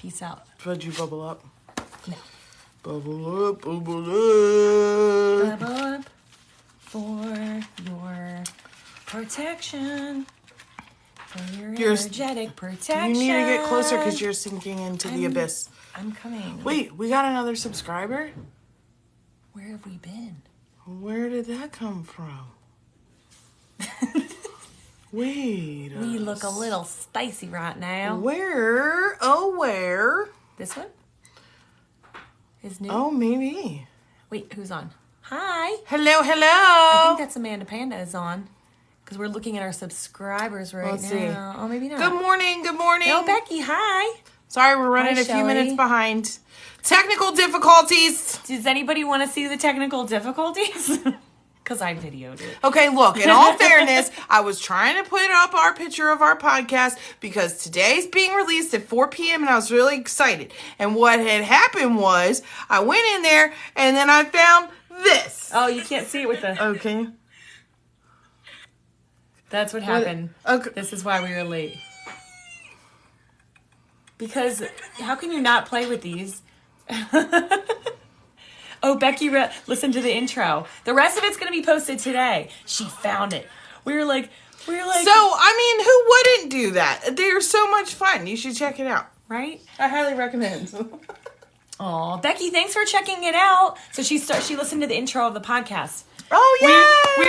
Peace out. Did you bubble up? No. Bubble up, bubble up. Bubble up for your protection. For your energetic protection. You need to get closer because you're sinking into the abyss. I'm coming. Wait, we got another subscriber? Where have we been? Where did that come from? Wait. We look a little spicy right now. Where? Oh, where? This one? Is new? Oh, maybe. Wait, who's on? Hi. Hello, hello. I think that's Amanda Panda is on. Because we're looking at our subscribers right Let's now. see. Oh, maybe not. Good morning, good morning. Oh, Becky, hi. Sorry, we're running Hi, a few Shelley. minutes behind. Technical difficulties. Does anybody want to see the technical difficulties? Because I videoed it. Okay, look, in all fairness, I was trying to put up our picture of our podcast because today's being released at 4 p.m. and I was really excited. And what had happened was I went in there and then I found this. Oh, you can't see it with the... Okay. That's what happened. Okay. This is why we were late. Because how can you not play with these? Oh, Becky, listen to the intro. The rest of it's going to be posted today. She found it. We were like. So, I mean, who wouldn't do that? They're so much fun. You should check it out. Right? I highly recommend. Oh, Becky, thanks for checking it out. So she listened to the intro of the podcast. Oh, yeah.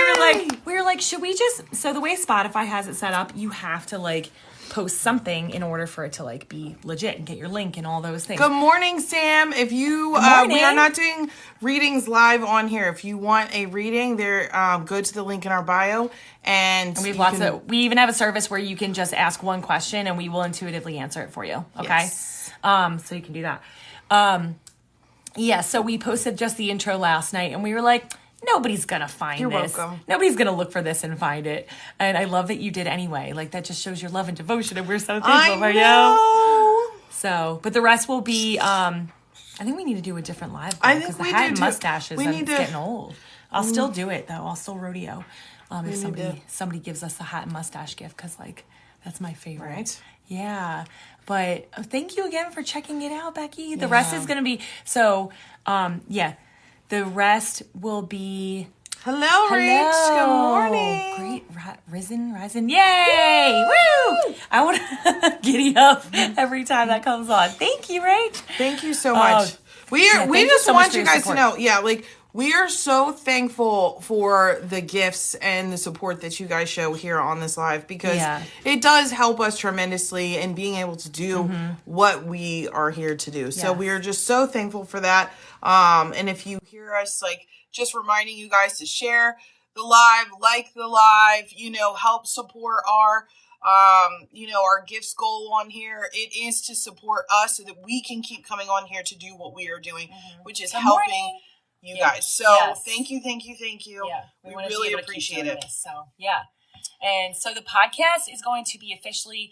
We were like, should we just, so the way Spotify has it set up, you have to like post something in order for it to like be legit and get your link and all those things. Good morning, Sam. If you, we are not doing readings live on here. If you want a reading, there, go to the link in our bio and we have we even have a service where you can just ask one question and we will intuitively answer it for you. Okay. Yes. So you can do that. Yeah. So we posted just the intro last night and we were like, nobody's going to find You're this. welcome. Nobody's going to look for this and find it. And I love that you did anyway. Like, that just shows your love and devotion, and we're so thankful for you. So, but the rest will be, I think we need to do a different live. I think the we hat do and too. mustaches, it's getting old. I'll still do it, though. I'll still rodeo. If somebody gives us a hat and mustache gift, because, like, that's my favorite. Right. Yeah. But thank you again for checking it out, Becky. The rest is going to be, so, yeah. The rest will be... Hello, Rich. Good morning. Great. Rising. Yay! Woo! I want to giddy up every time that comes on. Thank you, Rach. Thank you so much. We just want you guys to know, like, we are so thankful for the gifts and the support that you guys show here on this live because it does help us tremendously in being able to do what we are here to do. So we are just so thankful for that. And if you hear us, like, just reminding you guys to share the live, like the live, help support our, our gifts goal on here. It is to support us so that we can keep coming on here to do what we are doing, which is helping you guys. So thank you. Yeah, we really appreciate it. So and so the podcast is going to be officially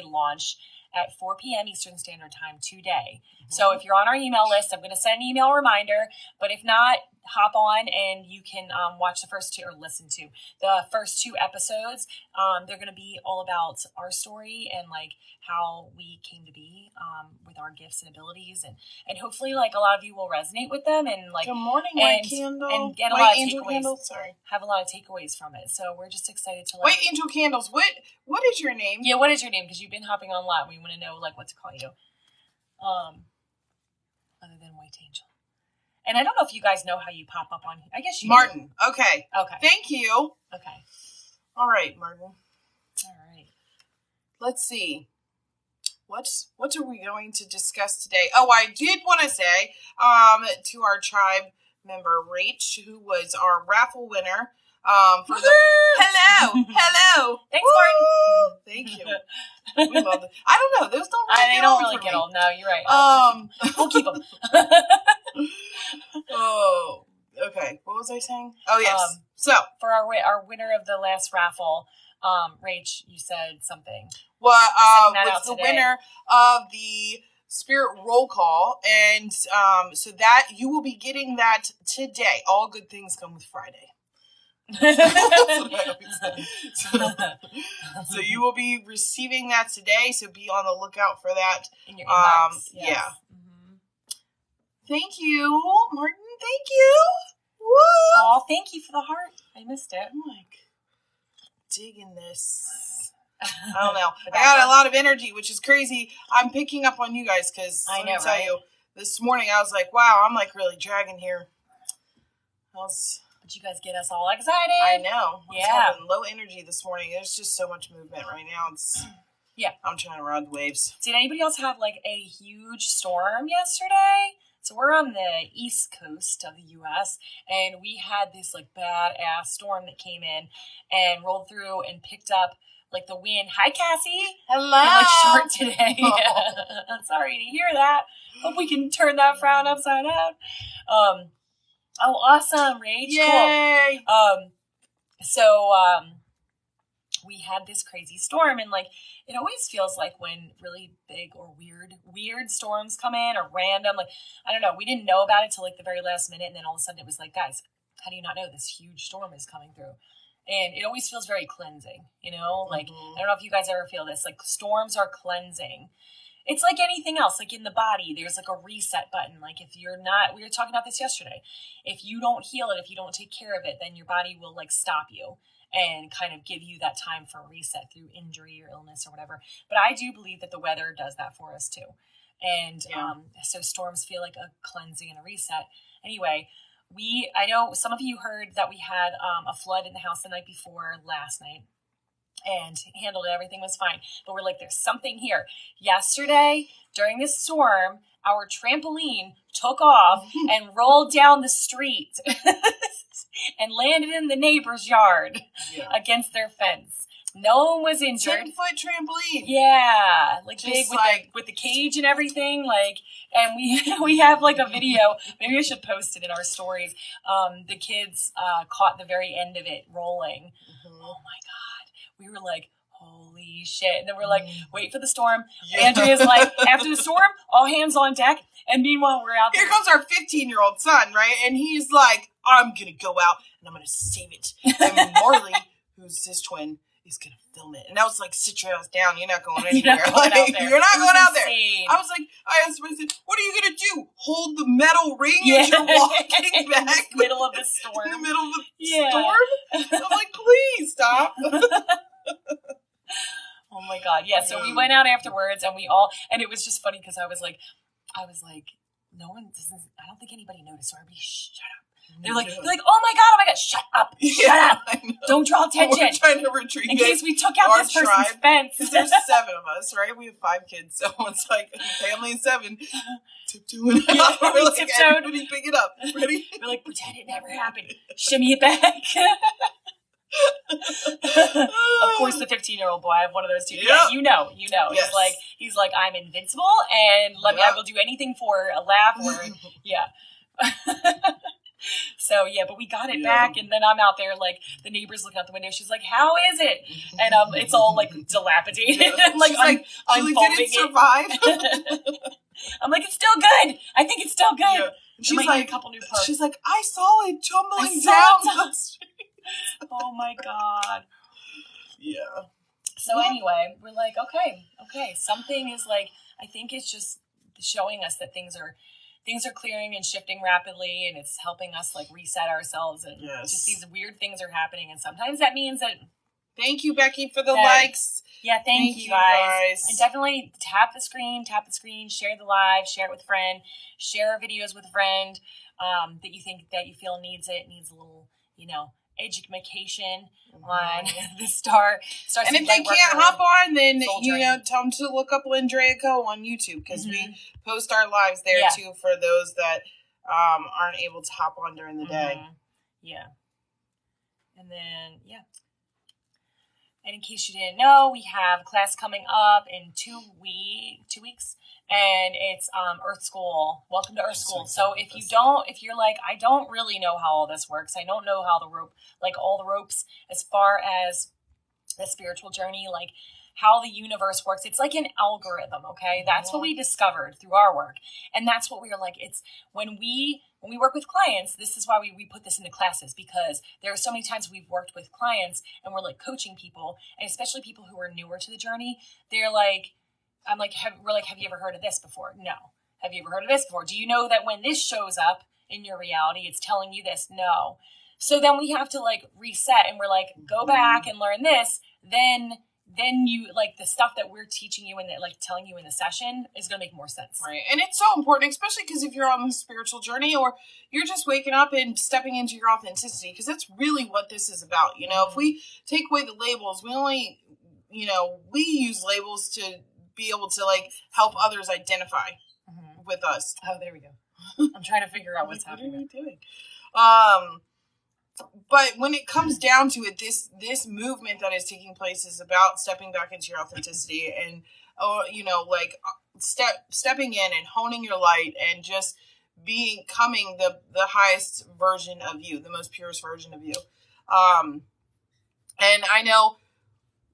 launched at 4 p.m. Eastern Standard Time today. So if you're on our email list, I'm going to send an email reminder. But if not, hop on and you can watch the first two or listen to the first two episodes. They're going to be all about our story and like how we came to be with our gifts and abilities, and hopefully like a lot of you will resonate with them and like good morning, white candle, and get a white lot of angel takeaways. Candles. Sorry, have a lot of takeaways from it. So we're just excited to white angel candles. What is your name? Yeah, what is your name? Because you've been hopping on a lot. We want to know like what to call you. Other than White Angel. And I don't know if you guys know how you pop up on. I guess you Martin. do. Okay. Thank you. Okay. All right, Martin. All right. Let's see. What are we going to discuss today? Oh, I did want to say to our tribe member Rach, who was our raffle winner. For the hello. Thanks, Martin. Thank you. We love it. I don't know. Those don't. They don't really get old. No, you're right. We'll keep them. Oh, okay. What was I saying? Oh, yes. So for our winner of the last raffle, Rach, you said something. Well, was the winner of the Spirit Roll Call, and so that you will be getting that today. All good things come with Friday. That's what I always say. So you will be receiving that today. So be on the lookout for that. In your inbox. Yes. Yeah. Mm-hmm. Thank you, Martin. Thank you. Woo! Oh, thank you for the heart. I missed it. I'm like digging this. I don't know. I got a lot of energy, which is crazy. I'm picking up on you guys because let me tell you, this morning I was like, wow, I'm like really dragging here. But you guys get us all excited. I know. Yeah. I was having low energy this morning. There's just so much movement right now. I'm trying to ride the waves. Did anybody else have like a huge storm yesterday? So we're on the east coast of the U.S. and we had this like badass storm that came in and rolled through and picked up like the wind. Hi, Cassie. Hello. I'm like short today. I'm sorry to hear that. Hope we can turn that frown upside down. Oh, awesome, Rach. Yay. Cool. We had this crazy storm, and like it always feels like when really big or weird storms come in or random, like I don't know, we didn't know about it till like the very last minute, and then all of a sudden it was like, guys, how do you not know this huge storm is coming through? And it always feels very cleansing, you know? Like I don't know if you guys ever feel this, like storms are cleansing. It's like anything else, like in the body, there's like a reset button. Like if you're not, we were talking about this yesterday, if you don't heal it, if you don't take care of it, then your body will like stop you and kind of give you that time for a reset through injury or illness or whatever. But I do believe that the weather does that for us too. And so storms feel like a cleansing and a reset. Anyway, I know some of you heard that we had a flood in the house the night before last night and handled it. Everything was fine. But we're like, there's something here. Yesterday, during this storm, our trampoline took off and rolled down the street and landed in the neighbor's yard against their fence. No one was injured. 10-foot trampoline. Yeah, like just big with the cage and everything. Like, and we have like a video. Maybe I should post it in our stories. The kids caught the very end of it rolling. Mm-hmm. Oh my God, we were like, holy shit! And then we're like, wait for the storm. Yeah. Andrea's like, after the storm, all hands on deck. And meanwhile, we're out there. Here comes our 15-year-old son, right? And he's like, I'm gonna go out and I'm gonna save it. And Marley, who's his twin, is gonna film it. And I was like, sit your ass down. You're not going anywhere. You're not going out there. I was like, I asked him, I said, what are you gonna do? Hold the metal ring as you're walking back? In the middle of the storm. In the middle of the storm? I'm like, please stop. Oh my God. Yeah. So we went out afterwards and and it was just funny because I was like, no one doesn't, I don't think anybody noticed. So everybody shut up. They're like, oh my God, shut up. Shut up. Don't draw attention. We're trying to retrieve in case we took out this person's fence. Because there's 7 of us, right? We have 5 kids. So it's like a family of 7. Tiptoeing out. We're like, everybody pick it up. Ready? We're like, pretend it never happened. Shimmy it back. Of course, the 15-year-old boy. I have one of those too. Yeah, you know. Yes. He's like, I'm invincible, and I will do anything for a laugh or So but we got it back, and then I'm out there like the neighbor's looking out the window. She's like, "How is it?" And it's all like dilapidated. Yeah. Like unfolding did it survive? I'm like, it's still good. I think it's still good. Yeah. She's like, a couple new parts. She's like, I saw it tumbling down the street. Oh my God. Yeah. So anyway, we're like, okay, something is like, I think it's just showing us that things are clearing and shifting rapidly, and it's helping us like reset ourselves, and just these weird things are happening, and sometimes that means that. Thank you, Becky, for the likes. Yeah, thank you guys. And definitely tap the screen, share the live, share it with a friend, share our videos with a friend that you think that you feel needs a little, education on the star. And if they can't hop on, then tell them to look up LINDREA+CO on YouTube, because we post our lives there too for those that aren't able to hop on during the day. Yeah. And then and in case you didn't know, we have class coming up in 2 weeks. And it's Earth School. Welcome to Earth School. So if you're like, I don't really know how all this works. I don't know how all the ropes, as far as the spiritual journey, like how the universe works. It's like an algorithm, okay? That's what we discovered through our work. And that's what we are like. It's when we work with clients, this is why we put this into classes, because there are so many times we've worked with clients and we're like coaching people, and especially people who are newer to the journey. They're like, have you ever heard of this before? No. Have you ever heard of this before? Do you know that when this shows up in your reality, it's telling you this? No. So then we have to like reset, and we're like, go back and learn this. Then you like the stuff that we're teaching you and like telling you in the session is going to make more sense. Right. And it's so important, especially because if you're on the spiritual journey or you're just waking up and stepping into your authenticity, because that's really what this is about. You know, if we take away the labels, we use labels to be able to like help others identify with us. Oh, there we go. I'm trying to figure out what's happening. What are you doing? But when it comes down to it, this movement that is taking place is about stepping back into your authenticity and, stepping in and honing your light and just becoming the highest version of you, the most purest version of you. And I know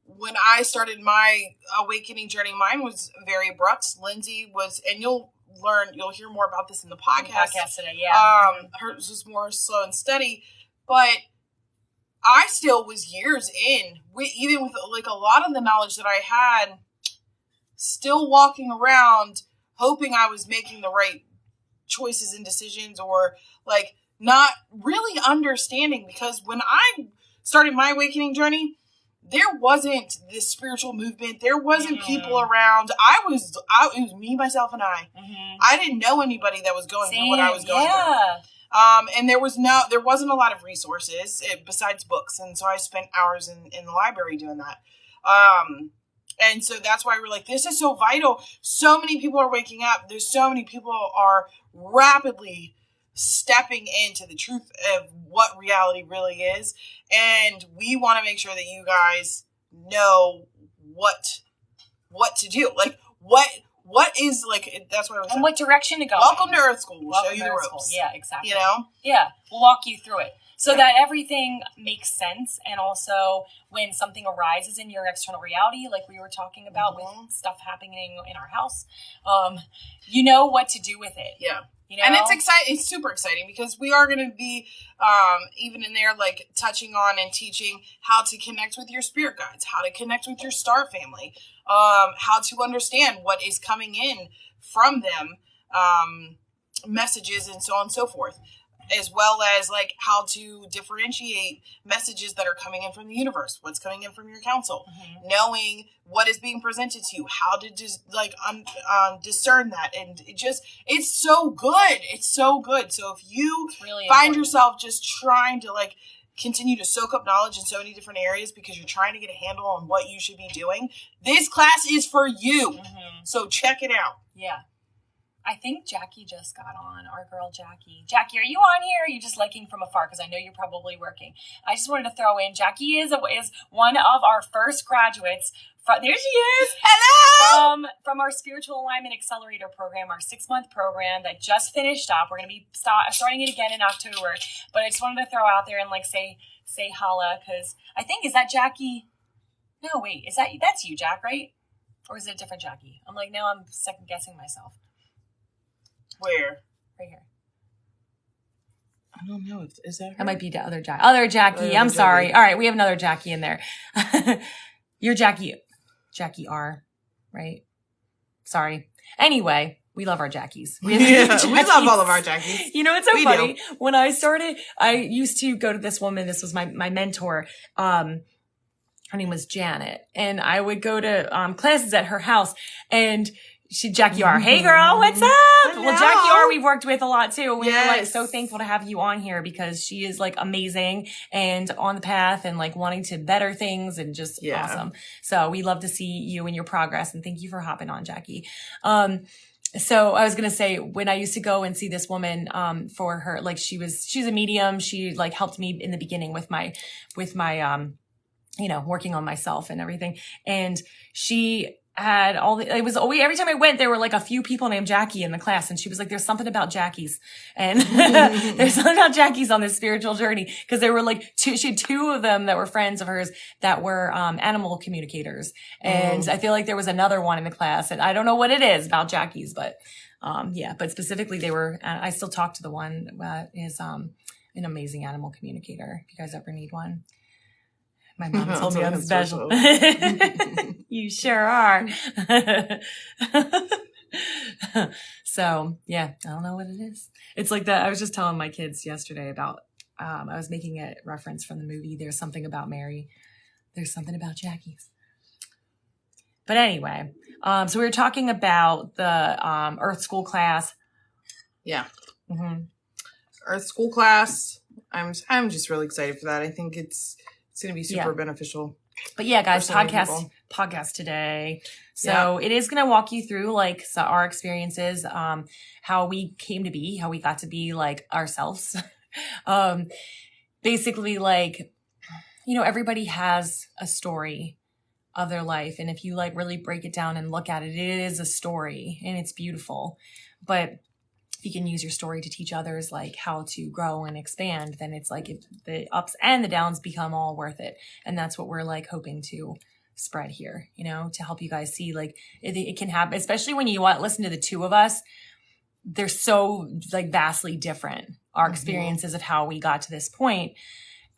when I started my awakening journey, mine was very abrupt. Lindsay was, and you'll hear more about this in the podcast today. Yeah. Hers was more slow and steady. But I still was years in, even with like a lot of the knowledge that I had, still walking around hoping I was making the right choices and decisions, or like not really understanding, because when I started my awakening journey, there wasn't this spiritual movement. There wasn't people around. It was me, myself, and I. Mm-hmm. I didn't know anybody that was going through what I was going through. And there wasn't a lot of resources besides books. And so I spent hours in the library doing that. And so that's why we're like, this is so vital. So many people are waking up. There's so many people are rapidly stepping into the truth of what reality really is. And we want to make sure that you guys know what to do. Like what is like, that's what I was saying. And what direction to go. Welcome to Earth School. We'll show you the ropes. Yeah, exactly. You know? Yeah. We'll walk you through it so that everything makes sense. And also when something arises in your external reality, like we were talking about with stuff happening in our house, you know what to do with it. Yeah. You know? And it's exciting. It's super exciting because we are going to be, even in there, like touching on and teaching how to connect with your spirit guides, how to connect with your star family, how to understand what is coming in from them, messages and so on and so forth, as well as like how to differentiate messages that are coming in from the universe, what's coming in from your council, knowing what is being presented to you, how to discern that. And it's so good. It's so good. So if you find yourself just trying to like continue to soak up knowledge in so many different areas because you're trying to get a handle on what you should be doing, this class is for you. So check it out. Yeah. I think Jackie just got on, our girl Jackie. Jackie, are you on here? Or are you just liking from afar? Because I know you're probably working. I just wanted to throw in, Jackie is one of our first graduates. There she is. Hello! From our Spiritual Alignment Accelerator program, our 6-month program that just finished up. We're going to be starting it again in October. But I just wanted to throw out there and like say holla, because I think, is that Jackie? No, wait, that's you, Jack, right? Or is it a different Jackie? I'm like, now I'm second guessing myself. Where? Right here. I don't know. Is that her? That might be the other Jackie. Other Jackie. I'm sorry. All right. We have another Jackie in there. You're Jackie R, right? Sorry. Anyway, we love our Jackies. We love all of our Jackies. You know, it's so funny. When I started, I used to go to this woman. This was my mentor. Her name was Janet. And I would go to classes at her house, and Jackie R. Hey girl, what's up? Hello. Well, Jackie R. we've worked with a lot too. We're like so thankful to have you on here because she is like amazing and on the path and like wanting to better things and just awesome. So we love to see you and your progress, and thank you for hopping on, Jackie. So I was going to say, when I used to go and see this woman, for her, like she's a medium. She like helped me in the beginning with my, working on myself and everything. And she had it was always, every time I went, there were like a few people named Jackie in the class. And she was like, there's something about Jackies. And there's something about Jackies on this spiritual journey. Cause there were like she had two of them that were friends of hers that were, animal communicators. And I feel like there was another one in the class, and I don't know what it is about Jackies, but, but specifically I still talk to the one that is, an amazing animal communicator. If you guys ever need one. My mom told me I'm special. You sure are. So yeah, I don't know what it is. It's like that. I was just telling my kids yesterday about, I was making a reference from the movie, There's Something About Mary. There's something about Jackie's. But anyway, so we were talking about the, Earth School class. Yeah. Mm-hmm. Earth School class. I'm just really excited for that. I think it's going to be super beneficial. But yeah, guys, podcast today. So it is going to walk you through like our experiences, how we came to be, how we got to be like ourselves. Basically, like, everybody has a story of their life. And if you like really break it down and look at it, it is a story and it's beautiful. But if you can use your story to teach others like how to grow and expand, then it's like the ups and the downs become all worth it. And that's what we're like hoping to spread here, to help you guys see like it can happen, especially when you listen to the two of us. They're so like vastly different. Our experiences of how we got to this point,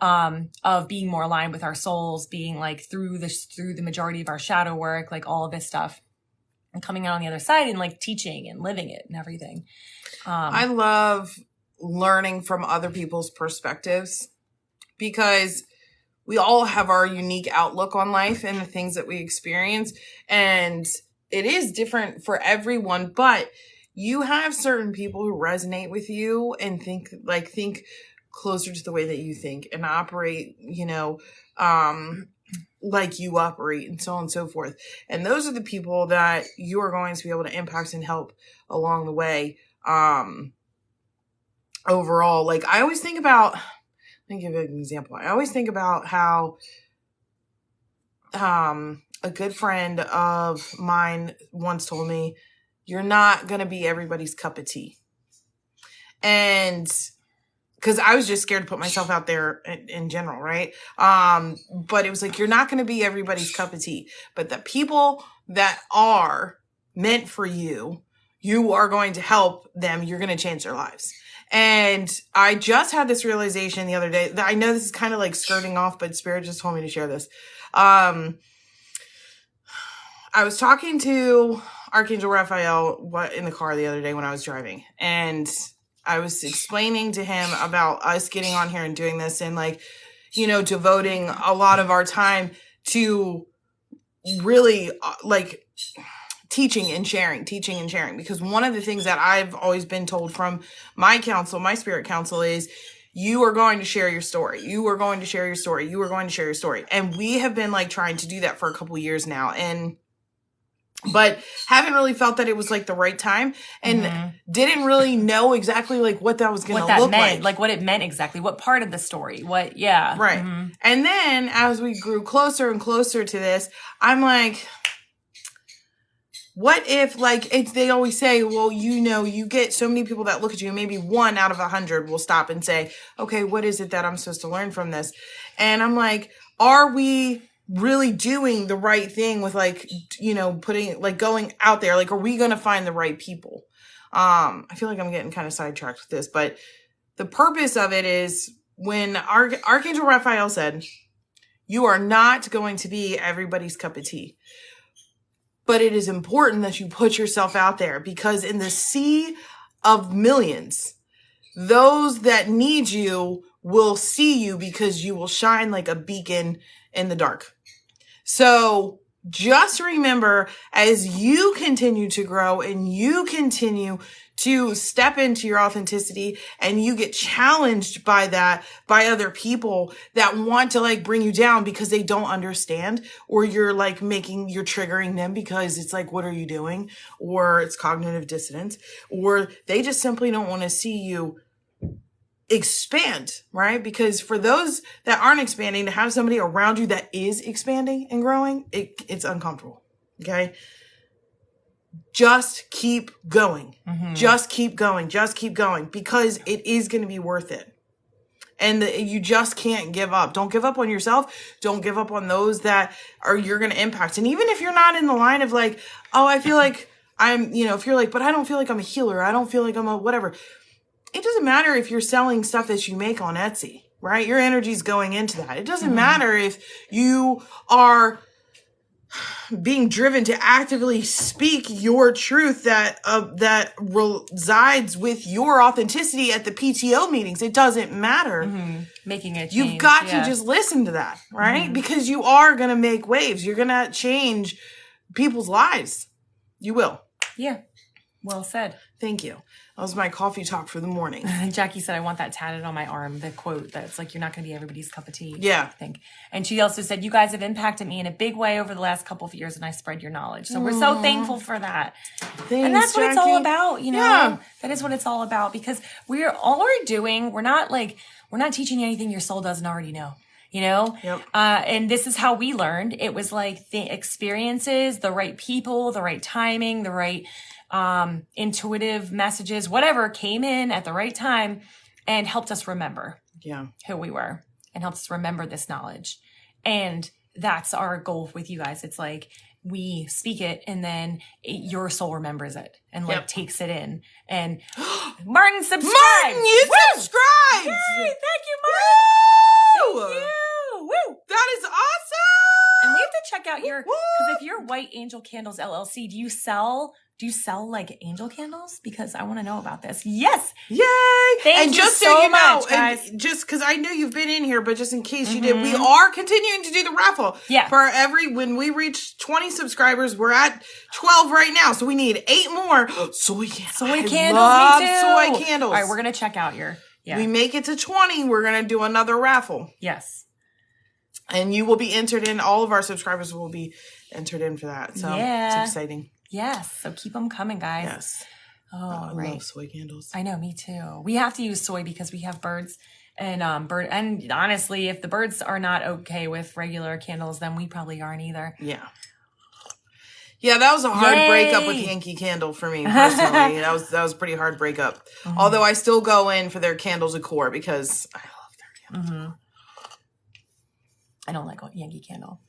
of being more aligned with our souls, being like through the majority of our shadow work, like all of this stuff, and coming out on the other side and like teaching and living it and everything. I love learning from other people's perspectives because we all have our unique outlook on life and the things that we experience. And it is different for everyone, but you have certain people who resonate with you and think closer to the way that you think and operate, like you operate and so on and so forth. And those are the people that you are going to be able to impact and help along the way. Overall, like I always think about, let me give you an example. I always think about how, a good friend of mine once told me, you're not going to be everybody's cup of tea. And because I was just scared to put myself out there in general, right? But it was like, you're not going to be everybody's cup of tea. But the people that are meant for you, you are going to help them. You're going to change their lives. And I just had this realization the other day that I know this is kind of like skirting off, but Spirit just told me to share this. I was talking to Archangel Raphael in the car the other day when I was driving, and I was explaining to him about us getting on here and doing this and like, devoting a lot of our time to really like teaching and sharing, because one of the things that I've always been told from my counsel, my spirit counsel, is you are going to share your story. You are going to share your story. You are going to share your story. And we have been like trying to do that for a couple years now. But haven't really felt that it was like the right time and didn't really know exactly like what that was going to look like what it meant exactly, what part of the story, right. Mm-hmm. And then as we grew closer and closer to this, I'm like, what if like they always say, well, you get so many people that look at you, maybe 1 out of 100 will stop and say, okay, what is it that I'm supposed to learn from this? And I'm like, are we really doing the right thing with like, putting like going out there? Like, are we going to find the right people? I feel like I'm getting kind of sidetracked with this, but the purpose of it is when Archangel Raphael said, you are not going to be everybody's cup of tea, but it is important that you put yourself out there, because in the sea of millions, those that need you will see you because you will shine like a beacon in the dark. So just remember, as you continue to grow and you continue to step into your authenticity and you get challenged by that, by other people that want to like bring you down because they don't understand, or you're like you're triggering them because it's like, what are you doing? Or it's cognitive dissonance, or they just simply don't want to see you expand, right? Because for those that aren't expanding, to have somebody around you that is expanding and growing, it's uncomfortable. Okay. Just keep going. Mm-hmm. Just keep going. Just keep going, because it is going to be worth it. And you just can't give up. Don't give up on yourself. Don't give up on those that you're going to impact. And even if you're not in the line of like, oh, I feel like I'm, if you're like, but I don't feel like I'm a healer. I don't feel like I'm a whatever. It doesn't matter if you're selling stuff that you make on Etsy, right? Your energy's going into that. It doesn't matter if you are being driven to actively speak your truth that resides with your authenticity at the PTO meetings. It doesn't matter. Mm-hmm. Making it change. You've got to just listen to that, right? Mm-hmm. Because you are going to make waves. You're going to change people's lives. You will. Yeah. Well said. Thank you. That was my coffee talk for the morning. Jackie said, I want that tatted on my arm, the quote that's like, you're not going to be everybody's cup of tea. Yeah. I think. And she also said, you guys have impacted me in a big way over the last couple of years, and I spread your knowledge. So we're so thankful for that. Thanks, and that's what Jackie. it's all about, Yeah. That is what it's all about, because we're doing, we're not teaching you anything your soul doesn't already know. Yep. And this is how we learned. It was like the experiences, the right people, the right timing, the right intuitive messages, whatever came in at the right time and helped us remember who we were and helped us remember this knowledge. And that's our goal with you guys. It's like we speak it and then your soul remembers it and takes it in. And Martin subscribed. Martin, you subscribed. Yay, thank you, Martin. Woo! Thank you. Woo. That is awesome. And we have to check out because if you're White Angel Candles LLC, do you sell like angel candles? Because I want to know about this. Yes. Yay. Thank you so much, guys. Just because I knew you've been in here, but just in case you did, we are continuing to do the raffle. Yeah. When we reach 20 subscribers, we're at 12 right now. So we need 8 more. Soy candles. Me too. Soy candles. All right. We're going to check out your. Yeah. We make it to 20. We're going to do another raffle. Yes. And you will be entered in. All of our subscribers will be entered in for that. So it's exciting. Yes. So keep them coming, guys. Yes. Oh, I love soy candles. I know, me too. We have to use soy because we have birds and and honestly, if the birds are not okay with regular candles, then we probably aren't either. Yeah. Yeah, that was a hard breakup with Yankee Candle for me personally. that was a pretty hard breakup. Mm-hmm. Although I still go in for their candles of core because I love their candles. Mm-hmm. I don't like Yankee Candle.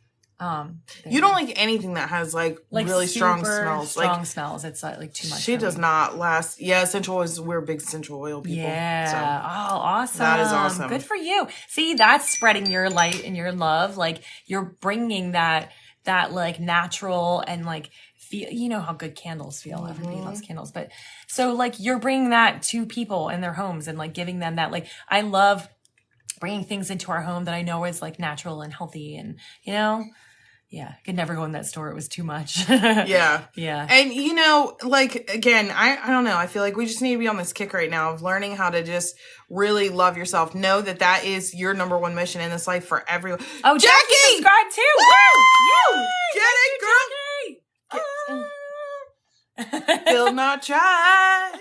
You don't like anything that has like really strong smells. Strong smells. It's like too much. She does not last. Yeah, essential oils. We're big essential oil people. Yeah. So awesome. That is awesome. Good for you. See, that's spreading your light and your love. Like you're bringing that like natural and like feel. You know how good candles feel. Mm-hmm. Everybody loves candles, but so like you're bringing that to people in their homes and like giving them that. Like I love bringing things into our home that I know is like natural and healthy and Yeah, I could never go in that store. It was too much. Yeah. Yeah. And, like, again, I don't know. I feel like we just need to be on this kick right now of learning how to just really love yourself. Know that is your number one mission in this life for everyone. Oh, Jackie! Subscribe too! Woo! Get it, girl! Will not try.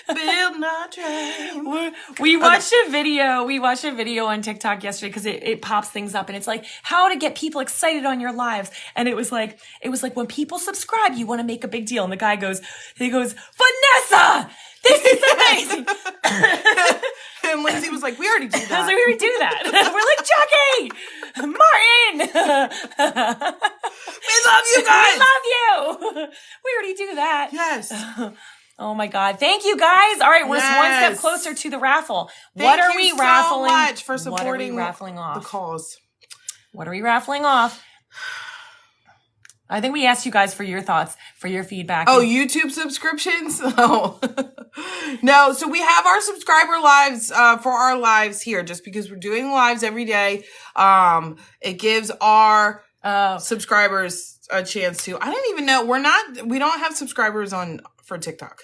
Will not try. We watched a video on TikTok yesterday because it pops things up and it's like how to get people excited on your lives. And it was like when people subscribe, you want to make a big deal. And the guy goes, Vanessa, this is amazing. And Lindsay was like, we already do that. I was like, we already do that. We're like, Jackie, Martin. We love you guys. We love you. We already do that. Yes. Oh my God. Thank you guys. All right. We're one step closer to the raffle. Thank you so much for supporting raffling off? The cause. What are we raffling off? I think we asked you guys for your thoughts, for your feedback. Oh, YouTube subscriptions? Oh. No, so we have our subscriber lives for our lives here just because we're doing lives every day. It gives our subscribers a chance to. I didn't even know we don't have subscribers for TikTok.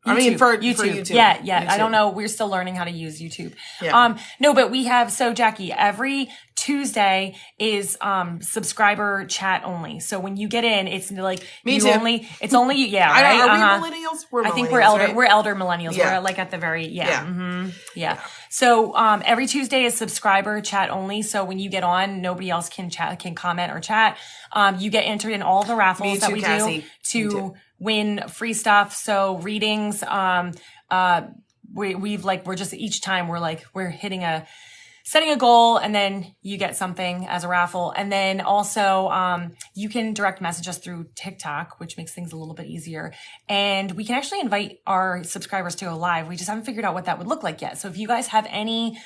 I mean, for YouTube. Yeah. YouTube. I don't know. We're still learning how to use YouTube. Yeah. No, but we have, so Jackie, every Tuesday is, subscriber chat only. So when you get in, it's like, Are we millennials? I think we're elder, right? we're elder millennials. Yeah. We're like at the very, yeah. So, every Tuesday is subscriber chat only. So when you get on, nobody else can comment or chat. You get entered in all the raffles that we do to win free stuff. So readings, we're just each time we're setting a goal, and then you get something as a raffle. And then also, you can direct message us through TikTok, which makes things a little bit easier. And we can actually invite our subscribers to go live. We just haven't figured out what that would look like yet. So if you guys have any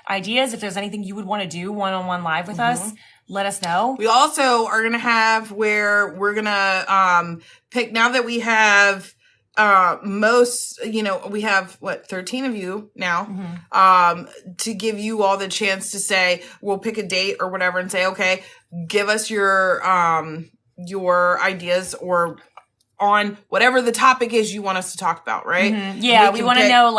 ideas, if there's anything you would want to do one-on-one live with us, let us know. We also are going to have where we're going to pick, now that we have we have 13 of you now, to give you all the chance to say, we'll pick a date or whatever and say, okay, give us your ideas or on whatever the topic is you want us to talk about, right? Mm-hmm. Yeah, we want to know,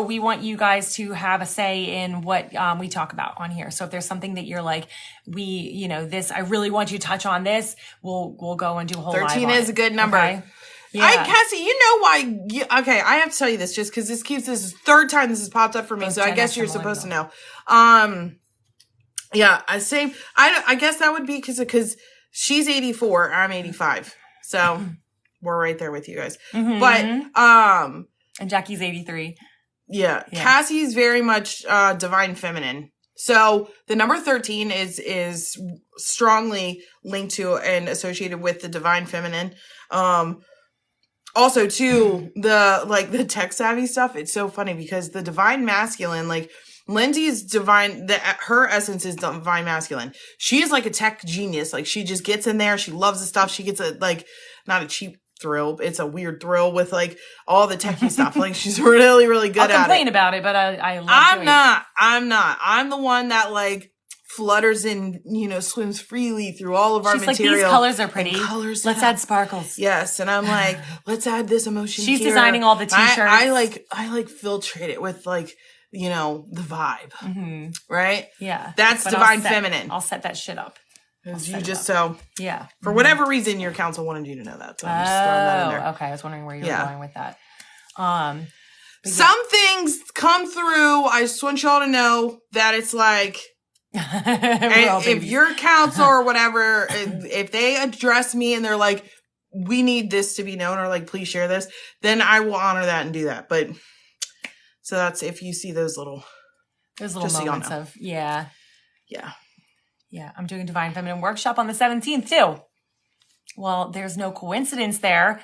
we want you guys to have a say in what we talk about on here. So if there's something that you're like, I really want you to touch on this, we'll go and do a whole 13 live is a good number. Okay? Yeah. Cassie, you know why? Okay, I have to tell you this just because this is the third time this has popped up for me, so I guess you're supposed to know. I guess that would be because she's 84, I'm 85, so we're right there with you guys. Mm-hmm. But and Jackie's 83. Yeah, Cassie's very much divine feminine. So the number 13 is strongly linked to and associated with the divine feminine. Also, too, the tech savvy stuff, it's so funny because the divine masculine, like Lindsay's divine, her essence is divine masculine. She's like a tech genius. Like she just gets in there. She loves the stuff. She gets not a cheap thrill. It's a weird thrill with all the techie stuff. Like she's really, really good at it. I'll complain about it, but I love I'm not. I'm the one that flutters and, swims freely through all of our material. She's like, these colors are pretty. Let's add sparkles. Yes. And I'm like, let's add this emotion. She's designing all the t-shirts. I filtrate it with the vibe. Mm-hmm. Right? Yeah. That's divine feminine. I'll set that shit up. Yeah. For whatever reason, your council wanted you to know that. So I'm just throwing that in there. Okay. I was wondering where you were going with that. Some things come through. I just want y'all to know that it's and if your council or whatever, if they address me and they're like, we need this to be known, or please share this, then I will honor that and do that. But so that's if you see those little moments of yeah. I'm doing a Divine Feminine workshop on the 17th too. Well, there's no coincidence there.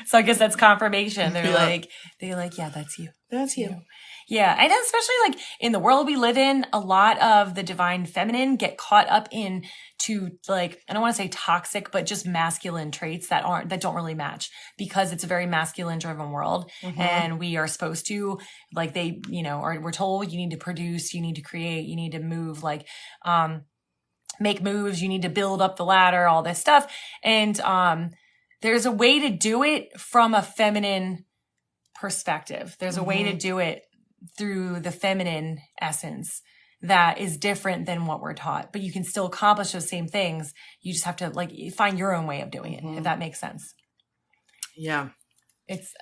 So I guess that's confirmation. They're like, yeah, that's you. That's you. Yeah. And especially in the world we live in, a lot of the divine feminine get caught up into I don't want to say toxic, but just masculine traits that don't really match, because it's a very masculine driven world. Mm-hmm. And we are supposed to we're told you need to produce, you need to create, you need to move, make moves, you need to build up the ladder, all this stuff. And, there's a way to do it from a feminine perspective. There's a way to do it through the feminine essence that is different than what we're taught, but you can still accomplish those same things. You just have to find your own way of doing it, if that makes sense. Yeah.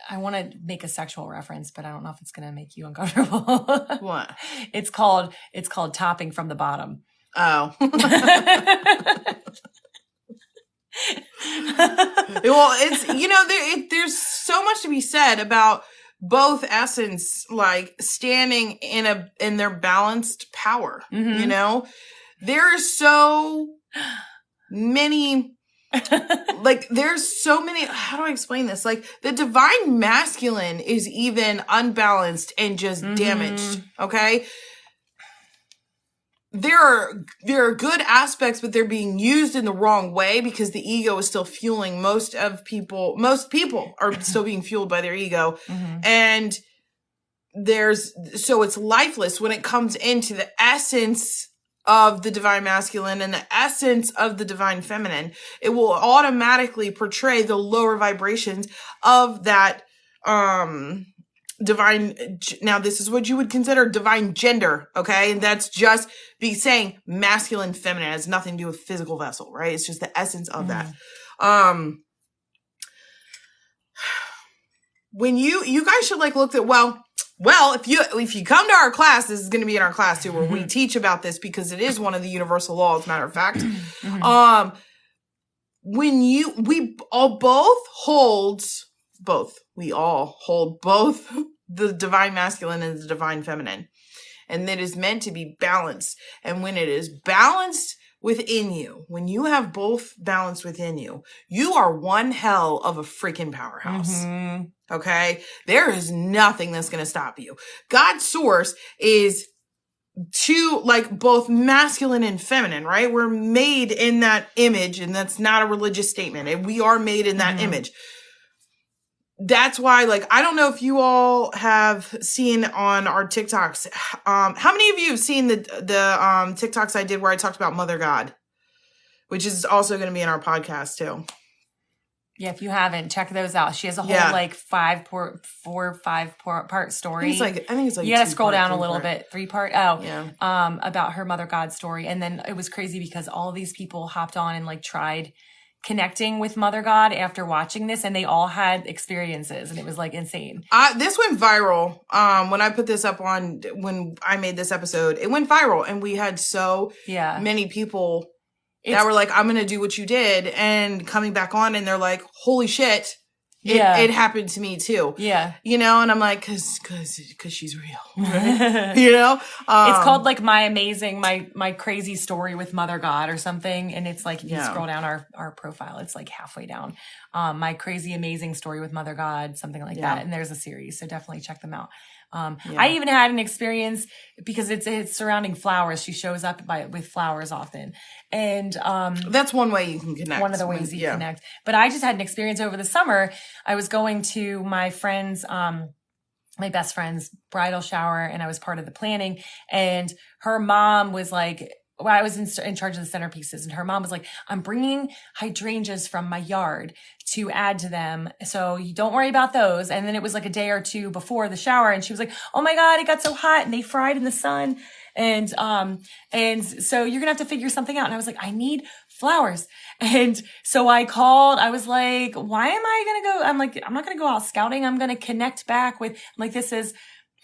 I want to make a sexual reference, but I don't know if it's going to make you uncomfortable. What? It's called topping from the bottom. Oh. Well, it's there's so much to be said about both essence standing in their balanced power. Mm-hmm. There are so many there's so many, how do I explain this? The divine masculine is even unbalanced and just damaged. Okay. There are good aspects, but they're being used in the wrong way because the ego is still fueling most people are still being fueled by their ego. Mm-hmm. And so it's lifeless when it comes into the essence of the divine masculine and the essence of the divine feminine, it will automatically portray the lower vibrations of that divine. Now, this is what you would consider divine gender, okay? And that's just be saying masculine, feminine. It has nothing to do with physical vessel, right? It's just the essence of that. When you guys should like look at, well, if you come to our class, this is going to be in our class too, where we teach about this because it is one of the universal laws, as a matter of fact. We all hold both the divine masculine and the divine feminine. And that is meant to be balanced. And when it is balanced within you, when you have both balanced within you, you are one hell of a freaking powerhouse. Okay? There is nothing that's going to stop you. God's source is like both masculine and feminine, right? We're made in that image, and that's not a religious statement. And we are made in that image. That's why, like, I don't know if you all have seen on our TikToks. How many of you have seen the TikToks I did where I talked about Mother God, which is also going to be in our podcast too. Yeah, if you haven't, check those out. She has a whole like 5 part story. I think it's like you gotta scroll down a little bit. 3-part. Oh, yeah. About her Mother God story, and then it was crazy because all these people hopped on and like tried connecting with Mother God after watching this, and they all had experiences, and it was like insane. This went viral. When I put this up when I made this episode, it went viral, and we had so many people that were like, I'm going to do what you did, and coming back on, and they're like, holy shit. It happened to me too. Yeah. You know, and I'm like, cause she's real. Right? You know? It's called like my crazy story with Mother God or something. And it's like, if you scroll down our profile, it's like halfway down. My crazy amazing story with Mother God, something like that. And there's a series. So definitely check them out. I even had an experience because it's surrounding flowers. She shows up with flowers often. And, that's one way you can connect. One of the ways you connect. But I just had an experience over the summer. I was going to my friend's, my best friend's bridal shower, and I was part of the planning, and her mom was like, well, I was in charge of the centerpieces, and her mom was like, I'm bringing hydrangeas from my yard to add to them. So you don't worry about those. And then it was like a day or two before the shower, and she was like, oh my God, it got so hot and they fried in the sun. And so you're going to have to figure something out. And I was like, I need flowers. And so I called, I was like, why am I going to go? I'm like, I'm not going to go out scouting. I'm going to connect back with, I'm like,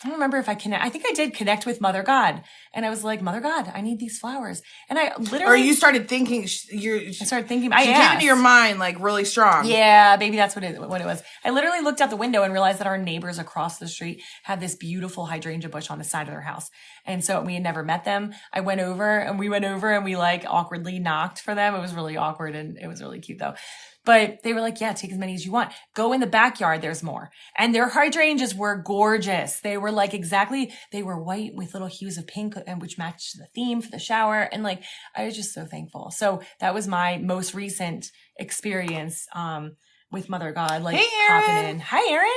I don't remember if I think I did connect with Mother God. And I was like, Mother God, I need these flowers. And I literally. Or you started thinking, I started thinking, she came into your mind like really strong. Yeah, maybe that's what it was. I literally looked out the window and realized that our neighbors across the street had this beautiful hydrangea bush on the side of their house. And so we had never met them. I went over and we like awkwardly knocked for them. It was really awkward and it was really cute though. But they were like, yeah, take as many as you want. Go in the backyard. There's more. And their hydrangeas were gorgeous. They were like they were white with little hues of pink, and which matched the theme for the shower. And like, I was just so thankful. So that was my most recent experience, with Mother God, like popping in. Hi, Erin.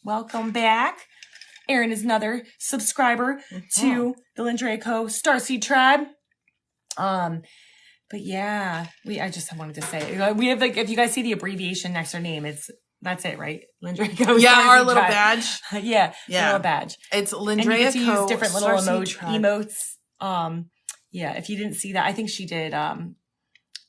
Welcome back. Erin is another subscriber to the LINDREA+CO Starseed Tribe. But yeah, I just wanted to say, we have like, if you guys see the abbreviation next to her name, that's it, right? LINDREA+CO. Yeah, our little badge. Yeah, little badge. It's LINDREA+CO. And you get to use different little emotes. Yeah, if you didn't see that, I think she did, oh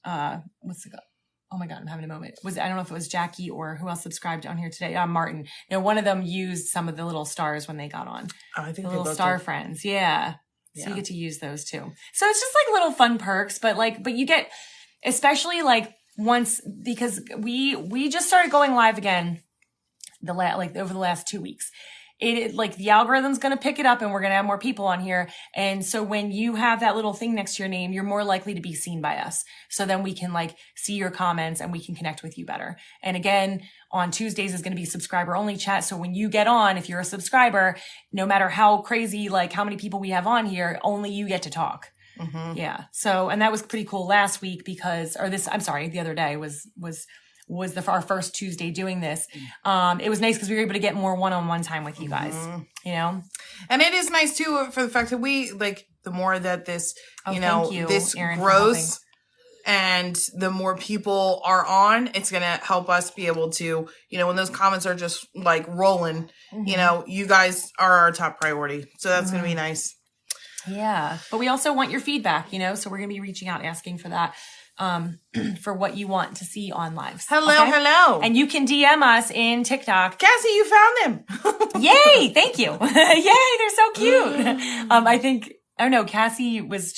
my God, I'm having a moment. I don't know if it was Jackie or who else subscribed on here today. Martin. You know, one of them used some of the little stars when they got on. Oh, I think the little star friends. Yeah. So you get to use those too. So it's just like little fun perks, but you get, especially like once, because we just started going live again over the last 2 weeks. It like the algorithm's going to pick it up and we're going to have more people on here. And so when you have that little thing next to your name, you're more likely to be seen by us. So then we can like see your comments and we can connect with you better. And again, on Tuesdays is going to be subscriber only chat. So when you get on, if you're a subscriber, no matter how crazy, like how many people we have on here, only you get to talk. Mm-hmm. Yeah. So, and that was pretty cool last week the other day was was our first Tuesday doing this. It was nice because we were able to get more one-on-one time with you guys, you know? And it is nice too for the fact that we like the more that this, this Aaron, grows and the more people are on, it's going to help us be able to, when those comments are just like rolling, you guys are our top priority. So that's going to be nice. Yeah. But we also want your feedback, so we're going to be reaching out, asking for that. For what you want to see on lives. Hello. And you can DM us in TikTok. Cassie, you found them. Yay. Thank you. Yay. They're so cute. Cassie was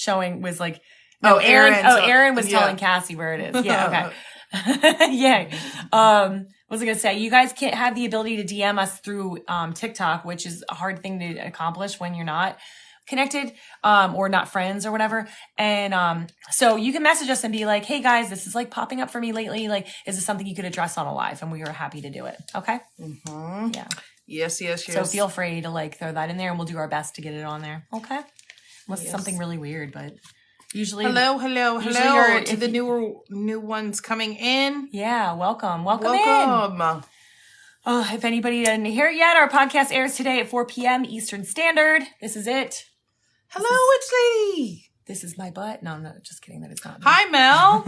like, no, Aaron was telling Cassie where it is. Yeah. Okay. Yay. What was I going to say? You guys can't have the ability to DM us through, TikTok, which is a hard thing to accomplish when you're not connected, or not friends or whatever. And, so you can message us and be like, hey guys, this is like popping up for me lately. Like, is this something you could address on a live? And we are happy to do it. Okay. Mm-hmm. Yeah. Yes. So feel free to like throw that in there and we'll do our best to get it on there. Okay. Unless it's something really weird, but usually. Hello to the new ones coming in. Yeah. Welcome in. If anybody didn't hear it yet, our podcast airs today at 4 p.m. Eastern Standard. This is it. Hello, witch lady. This is my butt. No, I'm not. Just kidding. That is not me. Hi, Mel.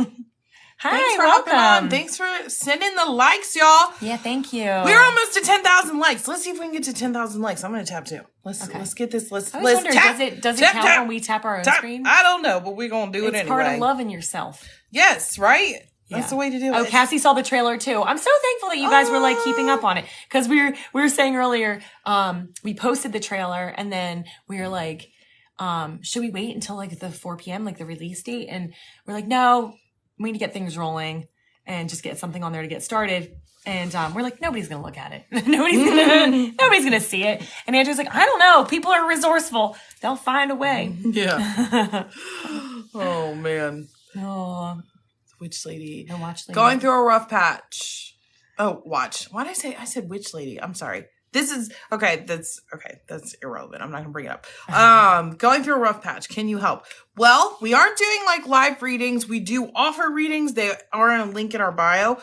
Hi, Thanks for welcome. hopping on. Thanks for sending the likes, y'all. Yeah, thank you. We're almost to 10,000 likes. Let's see if we can get to 10,000 likes. I'm going to tap too. Let's get this. Let's I was wondering, tap. does it count when we tap our own screen? I don't know, but we're going to do it anyway. It's part of loving yourself. Yes, right? That's the way to do it. Oh, Cassie saw the trailer too. I'm so thankful that you guys were like keeping up on it. Cause we were saying earlier, we posted the trailer and then we were like, should we wait until like the 4 p.m., like the release date? And we're like, no, we need to get things rolling and just get something on there to get started. And, we're like, nobody's going to look at it. nobody's going to see it. And Andrew's like, I don't know. People are resourceful. They'll find a way. Yeah. Oh man. Oh. Witch lady. No, watch lady. Going through a rough patch. Oh, watch. Why did I say? I said witch lady. I'm sorry. This is okay. That's irrelevant. I'm not gonna bring it up. Going through a rough patch. Can you help? Well, we aren't doing like live readings. We do offer readings. They are in a link in our bio.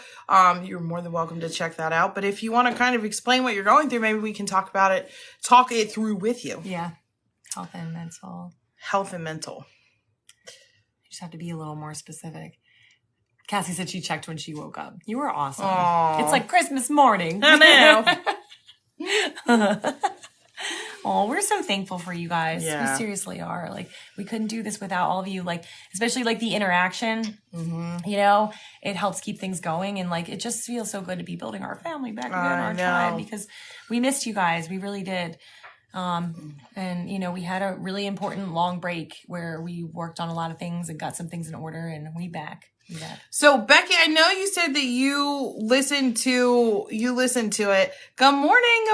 You're more than welcome to check that out. But if you want to kind of explain what you're going through, maybe we can talk it through with you. Yeah. Health and mental. You just have to be a little more specific. Cassie said she checked when she woke up. You were awesome. Aww. It's like Christmas morning. I know. Oh, we're so thankful for you guys. Yeah. We seriously are. Like, we couldn't do this without all of you. Like, especially like the interaction, it helps keep things going. And like, it just feels so good to be building our family back again, our tribe, because we missed you guys. We really did. And we had a really important long break where we worked on a lot of things and got some things in order, and we back. Yeah. So Becky, I know you said that you listened to it. Good morning.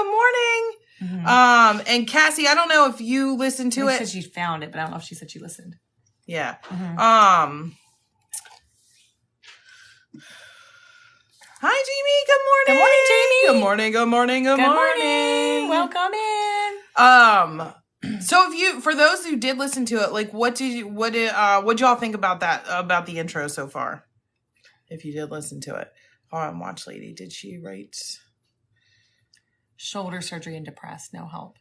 Mm-hmm. And Cassie, I don't know if you listened to it. She said she found it, but I don't know if she said she listened. Yeah. Mm-hmm. Hi, Jamie. Good morning. Good morning, Jamie. Good morning. Good morning. Welcome in. So for those who did listen to it, like what did y'all think about that, about the intro so far? If you did listen to it. Watch lady, did she write? Shoulder surgery and depressed, no help.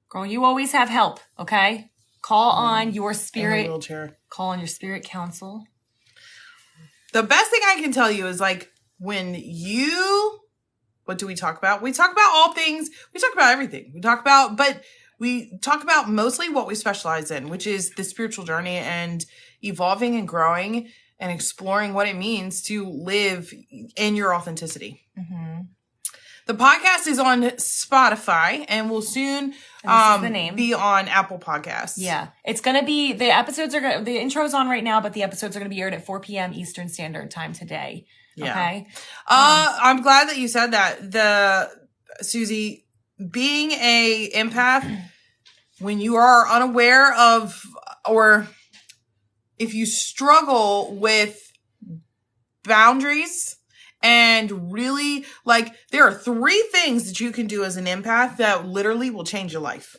Girl, you always have help, okay? Call on your spirit. Wheelchair. Call on your spirit counsel. The best thing I can tell you is like when what do we talk about? We talk about all things. We talk about everything. We talk about mostly what we specialize in, which is the spiritual journey and evolving and growing and exploring what it means to live in your authenticity. Mm-hmm. The podcast is on Spotify and will soon be on Apple Podcasts. Yeah. It's going to be, the intro's on right now, but the episodes are going to be aired at 4 p.m. Eastern Standard Time today. Yeah. Okay. I'm glad that you said that. Susie, being a empath, when you are unaware of, or if you struggle with boundaries and really like, there are 3 things that you can do as an empath that literally will change your life.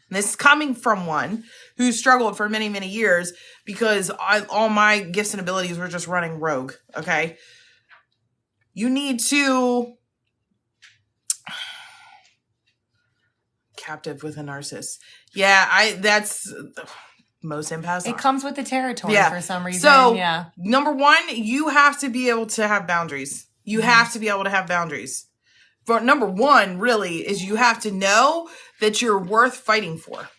And this is coming from one. who struggled for many, many years because all my gifts and abilities were just running rogue. Okay. You need to captive with a narcissist. Yeah, that's most empaths. It comes with the territory for some reason. So, number one, you have to be able to have boundaries. You have to be able to have boundaries. But number one, really, is you have to know that you're worth fighting for.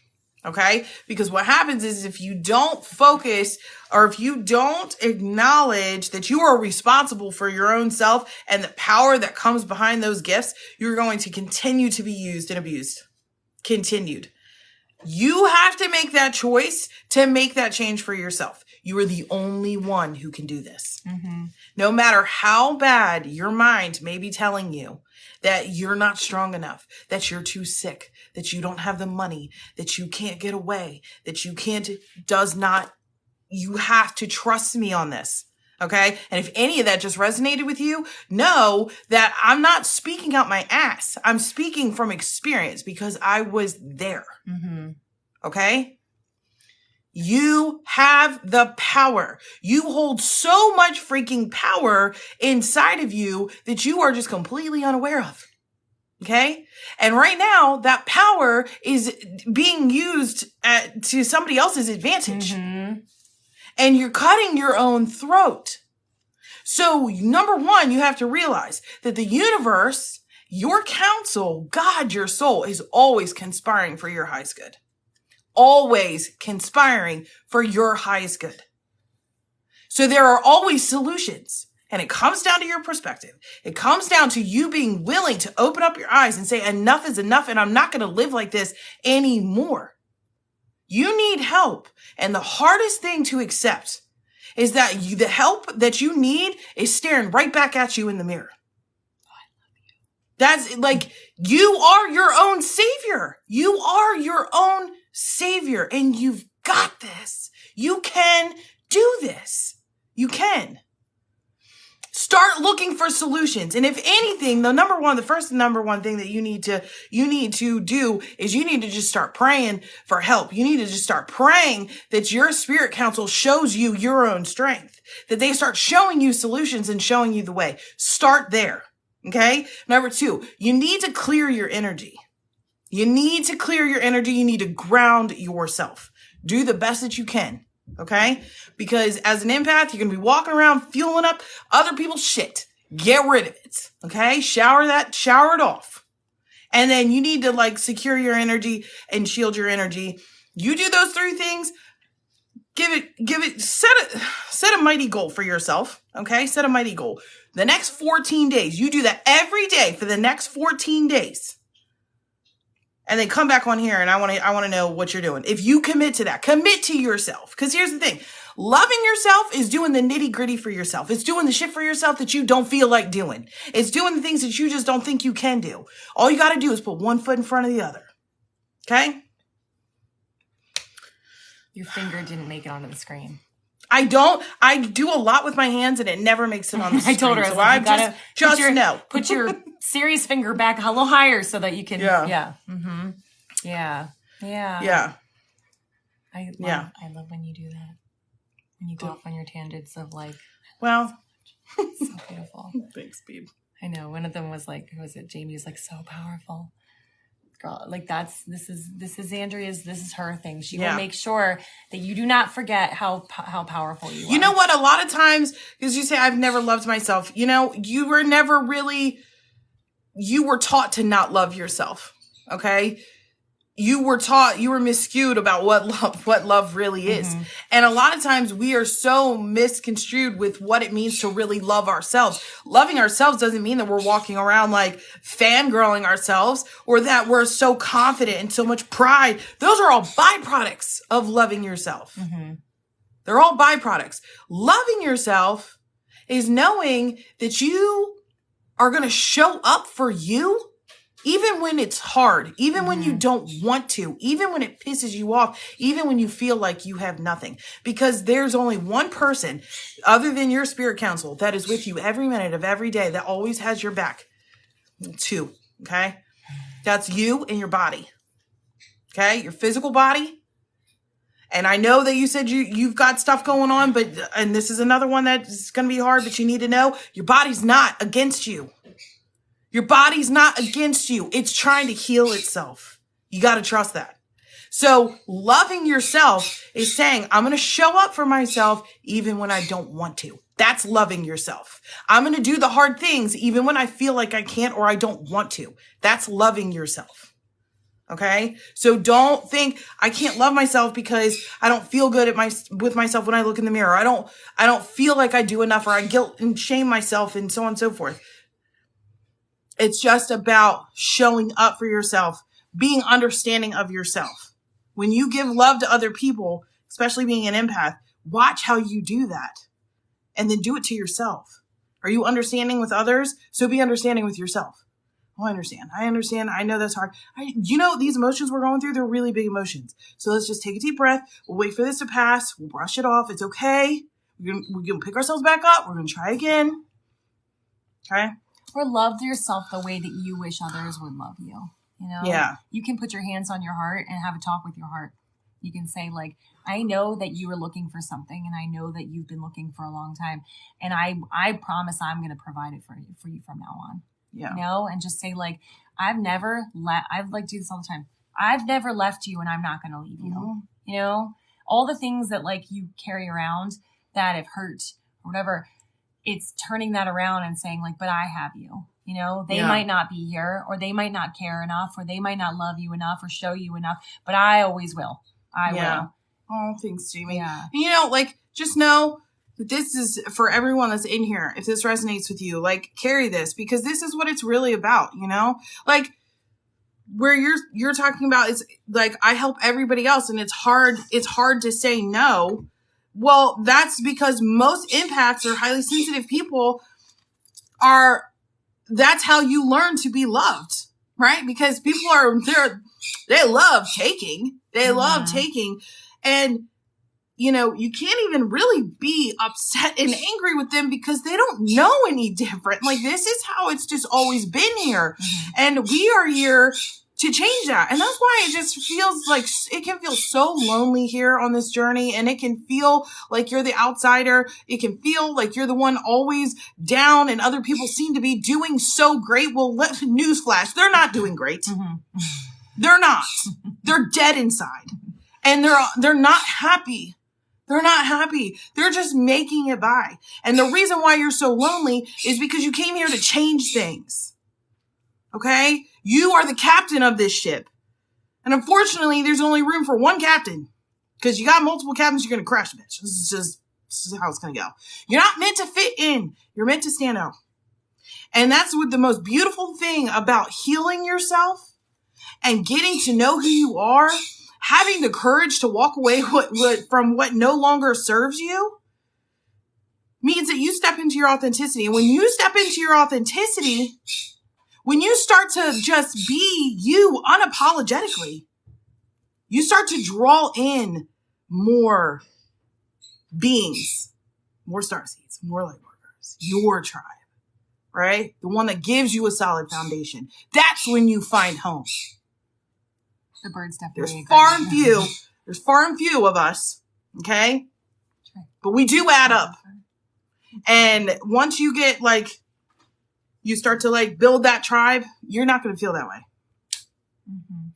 Okay? Because what happens is if you don't focus or if you don't acknowledge that you are responsible for your own self and the power that comes behind those gifts, you're going to continue to be used and abused. Continued. You have to make that choice to make that change for yourself. You are the only one who can do this. Mm-hmm. No matter how bad your mind may be telling you that you're not strong enough, that you're too sick, that you don't have the money, that you can't get away, that you you have to trust me on this. Okay. And if any of that just resonated with you, know that I'm not speaking out my ass. I'm speaking from experience because I was there. Mm-hmm. Okay. You have the power. You hold so much freaking power inside of you that you are just completely unaware of. Okay. And right now that power is being used to somebody else's advantage. Mm-hmm. And you're cutting your own throat. So number one, you have to realize that the universe, your counsel, God, your soul is always conspiring for your highest good. Always conspiring for your highest good. So there are always solutions. And it comes down to your perspective. It comes down to you being willing to open up your eyes and say, enough is enough and I'm not going to live like this anymore. You need help. And the hardest thing to accept is that the help that you need is staring right back at you in the mirror. That's like, you are your own savior. You are your own savior and you've got this. You can do this. You can. Start looking for solutions. And if anything, the first number one thing that you need to do is you need to just start praying for help. You need to just start praying that your spirit council shows you your own strength, that they start showing you solutions and showing you the way. Start there. Okay. Number two, you need to clear your energy. You need to clear your energy. You need to ground yourself. Do the best that you can. Okay? Because as an empath, you're going to be walking around fueling up other people's shit. Get rid of it. Okay? Shower it off. And then you need to secure your energy and shield your energy. You do those three things. Set a mighty goal for yourself. Okay? Set a mighty goal. The next 14 days, you do that every day for the next 14 days. And then come back on here and I want to know what you're doing. If you commit to that, commit to yourself. Because here's the thing. Loving yourself is doing the nitty gritty for yourself. It's doing the shit for yourself that you don't feel like doing. It's doing the things that you just don't think you can do. All you got to do is put one foot in front of the other. Okay? Your finger didn't make it onto the screen. I do a lot with my hands and it never makes it on the screen. I told her, so I know. Put your serious finger back a little higher so that you can, yeah. Mm-hmm. Yeah. I love when you do that. When you go off on your tangents of well, so beautiful. Thanks, babe. I know. One of them was who was it? Jamie was so powerful. Girl, this is Andrea's, this is her thing. She will make sure that you do not forget how powerful you are. You know what? A lot of times, because you say, I've never loved myself. You were never really, you were taught to not love yourself. Okay. You were miscued about what love really is. Mm-hmm. And a lot of times we are so misconstrued with what it means to really love ourselves. Loving ourselves doesn't mean that we're walking around fangirling ourselves or that we're so confident and so much pride. Those are all byproducts of loving yourself. Mm-hmm. They're all byproducts. Loving yourself is knowing that you are going to show up for you even when it's hard, even when you don't want to, even when it pisses you off, even when you feel like you have nothing. Because there's only one person other than your spirit council that is with you every minute of every day that always has your back. Two, okay? That's you and your body. Okay? Your physical body. And I know that you said you've got stuff going on, and this is another one that's going to be hard, but you need to know your body's not against you. Your body's not against you. It's trying to heal itself. You got to trust that. So loving yourself is saying, I'm going to show up for myself even when I don't want to. That's loving yourself. I'm going to do the hard things even when I feel like I can't or I don't want to. That's loving yourself. Okay? So don't think I can't love myself because I don't feel good with myself when I look in the mirror. I don't feel like I do enough, or I guilt and shame myself and so on and so forth. It's just about showing up for yourself, being understanding of yourself. When you give love to other people, especially being an empath, watch how you do that and then do it to yourself. Are you understanding with others? So be understanding with yourself. Oh, I understand. I know that's hard. These emotions we're going through, they're really big emotions. So let's just take a deep breath. We'll wait for this to pass. We'll brush it off. It's okay. We're going to pick ourselves back up. We're going to try again. Okay? Or love yourself the way that you wish others would love you. Yeah. You can put your hands on your heart and have a talk with your heart. You can say, like, I know that you were looking for something, and I know that you've been looking for a long time. And I promise I'm going to provide it for you from now on. Yeah. And just say, like, I've like do this all the time. I've never left you, and I'm not going to leave you. Mm-hmm. All the things that, like, you carry around that have hurt or whatever, it's turning that around and saying, like, but I have you. They might not be here, or they might not care enough, or they might not love you enough or show you enough, but I always will. I will. Oh, thanks, Jamie. Yeah. And, just know that this is for everyone that's in here. If this resonates with you, carry this, because this is what it's really about, where you're talking about is I help everybody else, and it's hard to say no. Well, that's because most empaths or highly sensitive people that's how you learn to be loved, right? Because people they love taking. They love taking. And, you can't even really be upset and angry with them because they don't know any different. This is how it's just always been here. Mm-hmm. And we are here to change that. And that's why it just feels like it can feel so lonely here on this journey. And it can feel like you're the outsider. It can feel like you're the one always down and other people seem to be doing so great. Well, newsflash, they're not doing great. Mm-hmm. They're not. They're dead inside. And they're not happy. They're not happy. They're just making it by. And the reason why you're so lonely is because you came here to change things. Okay? You are the captain of this ship. And unfortunately, there's only room for one captain. Because you got multiple captains, you're going to crash, bitch. This is how it's going to go. You're not meant to fit in. You're meant to stand out. And that's what the most beautiful thing about healing yourself and getting to know who you are, having the courage to walk away from what no longer serves you, means that you step into your authenticity. And when you step into your authenticity, when you start to just be you unapologetically, you start to draw in more beings, more starseeds, more light workers, your tribe, right? The one that gives you a solid foundation. That's when you find home. The birds definitely. There's far and few of us, okay? But we do add up. And once you get you start to build that tribe, you're not going to feel that way. Mm-hmm.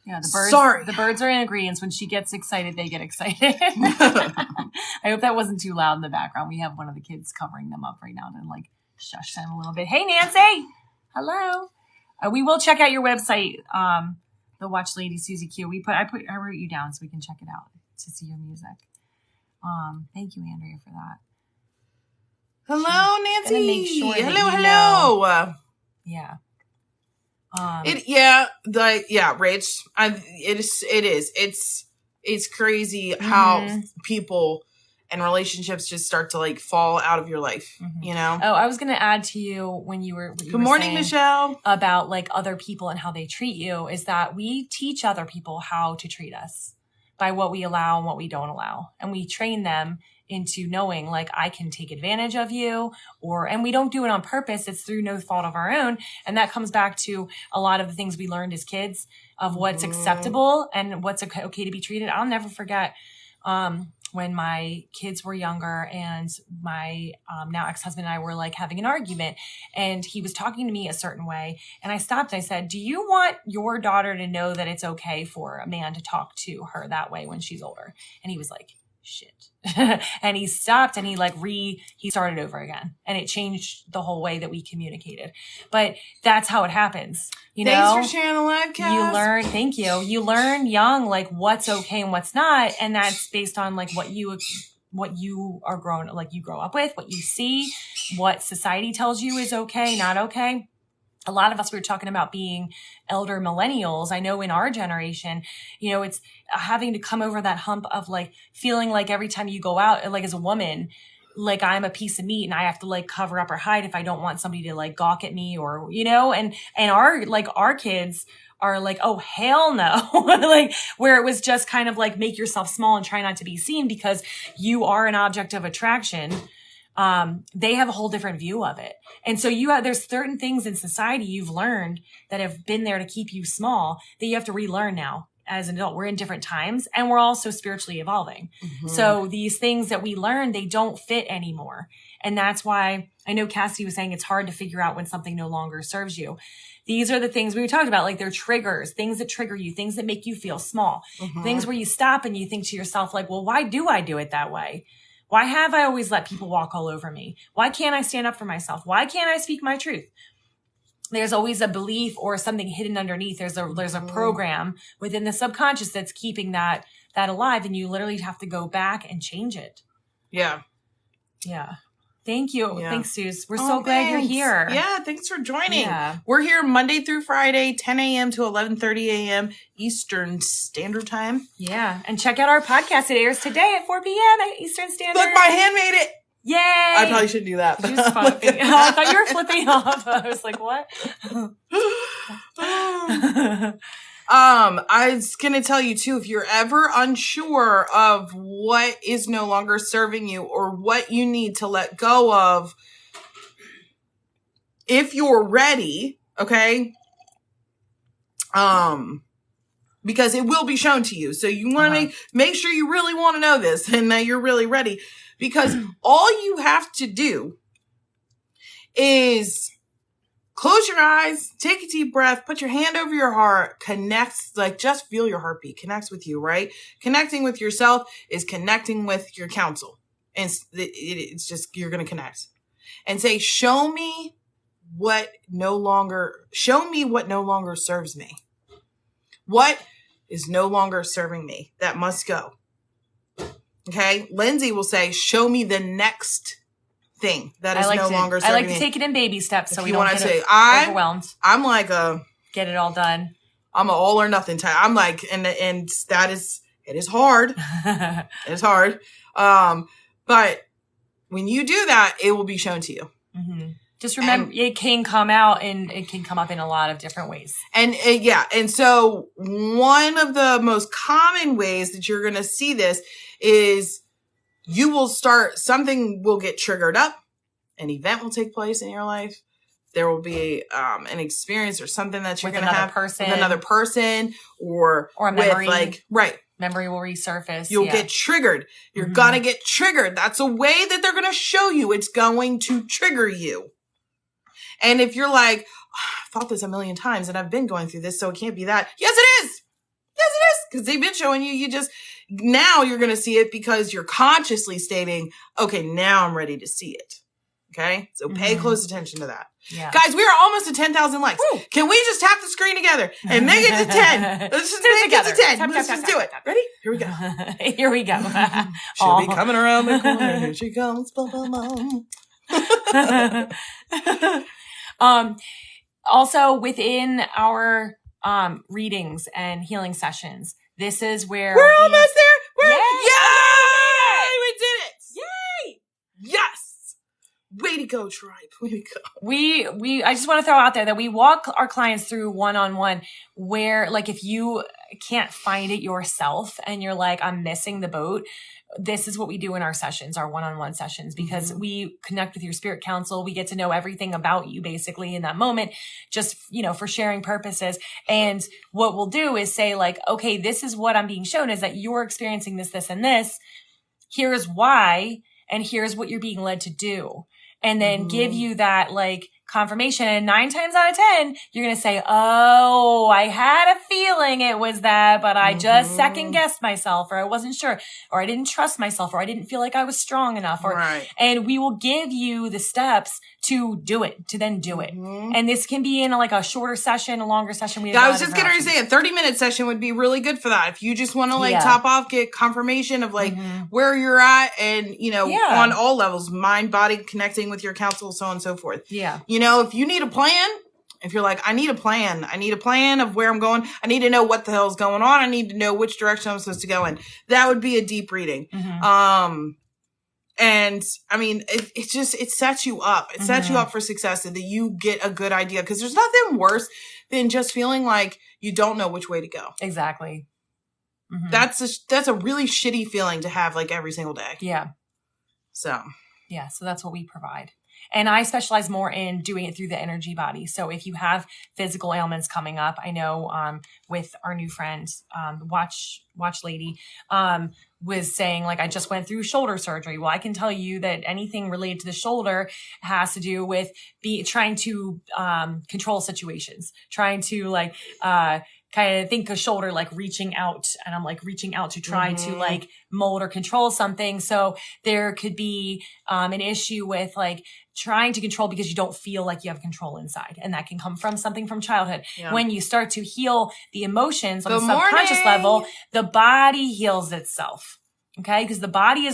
Yeah, the birds are ingredients. When she gets excited, they get excited. I hope that wasn't too loud in the background. We have one of the kids covering them up right now to shush them a little bit. Hey, Nancy. Hello. We will check out your website. The Watch Lady Susie Q. I wrote you down so we can check it out to see your music. Thank you, Andrea, for that. Hello, Nancy. Hello. Yeah. Rach. It's crazy how people and relationships just start to fall out of your life. Mm-hmm. Oh, I was going to add to you when you were. Good morning, Michelle. About other people and how they treat you is that we teach other people how to treat us by what we allow and what we don't allow, and we train them into knowing like I can take advantage of you, and we don't do it on purpose. It's through no fault of our own. And that comes back to a lot of the things we learned as kids of what's acceptable and what's okay to be treated. I'll never forget, when my kids were younger and my now ex-husband and I were like having an argument, and he was talking to me a certain way. And I stopped and I said, do you want your daughter to know that it's okay for a man to talk to her that way when she's older? And he was like, shit. And he stopped and he started over again, and it changed the whole way that we communicated. But that's how it happens. Thanks for sharing the live cast. Thank you. You learn young, like what's okay and what's not. And that's based on like what you are grown, like you grow up with, what you see, what society tells you is okay, not okay. A lot of us, we were talking about being elder millennials. I know in our generation, it's having to come over that hump of like feeling like every time you go out, like as a woman, like I'm a piece of meat and I have to like cover up or hide if I don't want somebody to like gawk at me or, and our kids are like, oh, hell no. Like where it was just kind of like make yourself small and try not to be seen because you are an object of attraction. They have a whole different view of it. And so there's certain things in society you've learned that have been there to keep you small that you have to relearn now as an adult. We're in different times and we're also spiritually evolving. Mm-hmm. So these things that we learned, they don't fit anymore. And that's why I know Cassie was saying it's hard to figure out when something no longer serves you. These are the things we talked about, like they're triggers, things that trigger you, things that make you feel small, things where you stop and you think to yourself like, well, why do I do it that way? Why have I always let people walk all over me? Why can't I stand up for myself? Why can't I speak my truth? There's always a belief or something hidden underneath. There's a program within the subconscious that's keeping that alive, and you literally have to go back and change it. Yeah. Yeah. Thank you. Yeah. Thanks, Suze. We're so glad you're here. Yeah, thanks for joining. Yeah. We're here Monday through Friday, 10 a.m. to 11:30 a.m. Eastern Standard Time. Yeah. And check out our podcast. It airs today at 4 p.m. Eastern Standard. Look, my hand made it. Yay. I probably shouldn't do that. I thought you were flipping off. I was like, what? I was going to tell you too, if you're ever unsure of what is no longer serving you or what you need to let go of, if you're ready, okay? Because it will be shown to you. So you want to make sure you really want to know this and that you're really ready, because all you have to do is close your eyes, take a deep breath, put your hand over your heart, connect, like just feel your heartbeat, connects with you, right? Connecting with yourself is connecting with your counsel. And it's just, you're going to connect and say, show me what no longer serves me. What is no longer serving me? That must go. Okay. Lindsay will say, show me the next thing that is no longer serving me. I like to take it in baby steps so we don't get overwhelmed. I'm like get it all done. I'm an all or nothing type. I'm like, and that is, it is hard. It's hard. But when you do that, it will be shown to you. Mm-hmm. Just remember, it can come out and it can come up in a lot of different ways. And and so one of the most common ways that you're going to see this is something will get triggered up. An event will take place in your life. There will be an experience or something that you're going to have with another person or a memory. Right. Memory will resurface. You'll get triggered. You're going to get triggered. That's a way that they're going to show you. It's going to trigger you. And if you're like, I've thought this a million times and I've been going through this, so it can't be that. Yes, it is. Yes, it is. Because they've been showing you. Now you're going to see it because you're consciously stating, okay, now I'm ready to see it. Okay. So pay close attention to that. Yeah. Guys, we are almost at 10,000 likes. Woo. Can we just tap the screen together and make it to 10? Let's just make it to 10. Let's just do it. Ready? Here we go. Here we go. She'll be coming around the corner. Here she comes. Also within our readings and healing sessions, this is where we're almost there. Yay! We did it. Yay! Yes. Way to go, tribe. Way to go. I just want to throw out there that we walk our clients through one-on-one where, like, if you can't find it yourself and you're like, I'm missing the boat, this is what we do in our sessions, our one-on-one sessions, because we connect with your spirit council. We get to know everything about you basically in that moment, just, for sharing purposes. And what we'll do is say like, okay, this is what I'm being shown is that you're experiencing this, this, and this. Here's why, and here's what you're being led to do. And then give you that like confirmation. And 9 times out of 10, you're going to say, oh, I had a feeling it was that, but I just second guessed myself, or I wasn't sure, or I didn't trust myself, or I didn't feel like I was strong enough. And we will give you the steps to do it, to then do it. And this can be in like a shorter session, a longer session. I was just going to say a 30-minute session would be really good for that. If you just want to like top off, get confirmation of like where you're at and, on all levels, mind, body, connecting with your counsel, so on and so forth. Yeah. If you need a plan, if you're like, I need a plan of where I'm going. I need to know what the hell's going on. I need to know which direction I'm supposed to go in. That would be a deep reading. And I mean, it sets you up. It sets you up for success and that you get a good idea. Cause there's nothing worse than just feeling like you don't know which way to go. Exactly. That's a really shitty feeling to have like every single day. Yeah. So that's what we provide. And I specialize more in doing it through the energy body. So if you have physical ailments coming up, I know with our new friend, Watch Lady, was saying like, I just went through shoulder surgery. Well, I can tell you that anything related to the shoulder has to do with trying to control situations, trying to like kind of think of shoulder like reaching out, and I'm like reaching out to try to like mold or control something. So there could be an issue with like trying to control because you don't feel like you have control inside. And that can come from something from childhood. Yeah. When you start to heal the emotions on a subconscious level, the body heals itself. Okay. Because the body,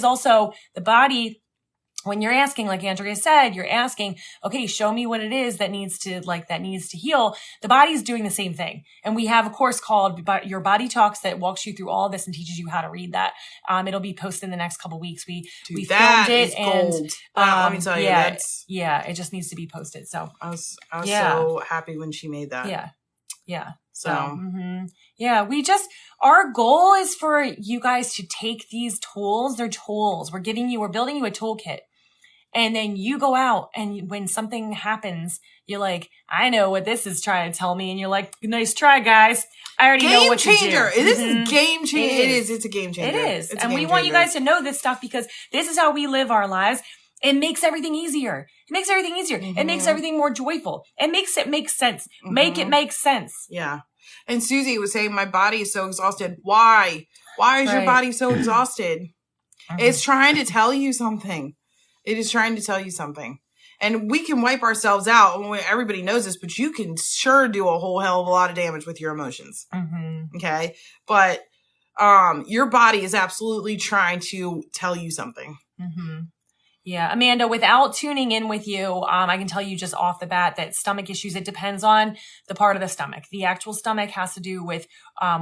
when you're asking, like Andrea said, you're asking, okay, show me what it is that needs to heal. The body's doing the same thing. And we have a course called Your Body Talks that walks you through all this and teaches you how to read that. It'll be posted in the next couple of weeks. We filmed it and, let me tell you, it just needs to be posted. So I was so happy when she made that. Yeah. Yeah. So, our goal is for you guys to take these tools. They're tools. We're building you a toolkit. And then you go out and when something happens, you're like, I know what this is trying to tell me. And you're like, nice try, guys. I already know what to do. Game changer. This is game changer. It is. It's a game changer. It is. And we want you guys to know this stuff because this is how we live our lives. It makes everything easier. It makes everything more joyful. It makes it make sense. Make it make sense. Yeah. And Susie was saying, my body is so exhausted. Why? Why is your body so exhausted? It's trying to tell you something. It is trying to tell you something. And we can wipe ourselves out. Everybody knows this, but you can sure do a whole hell of a lot of damage with your emotions. Okay. But your body is absolutely trying to tell you something. Yeah. Amanda, without tuning in with you, I can tell you just off the bat that stomach issues, it depends on the part of the stomach. The actual stomach has to do with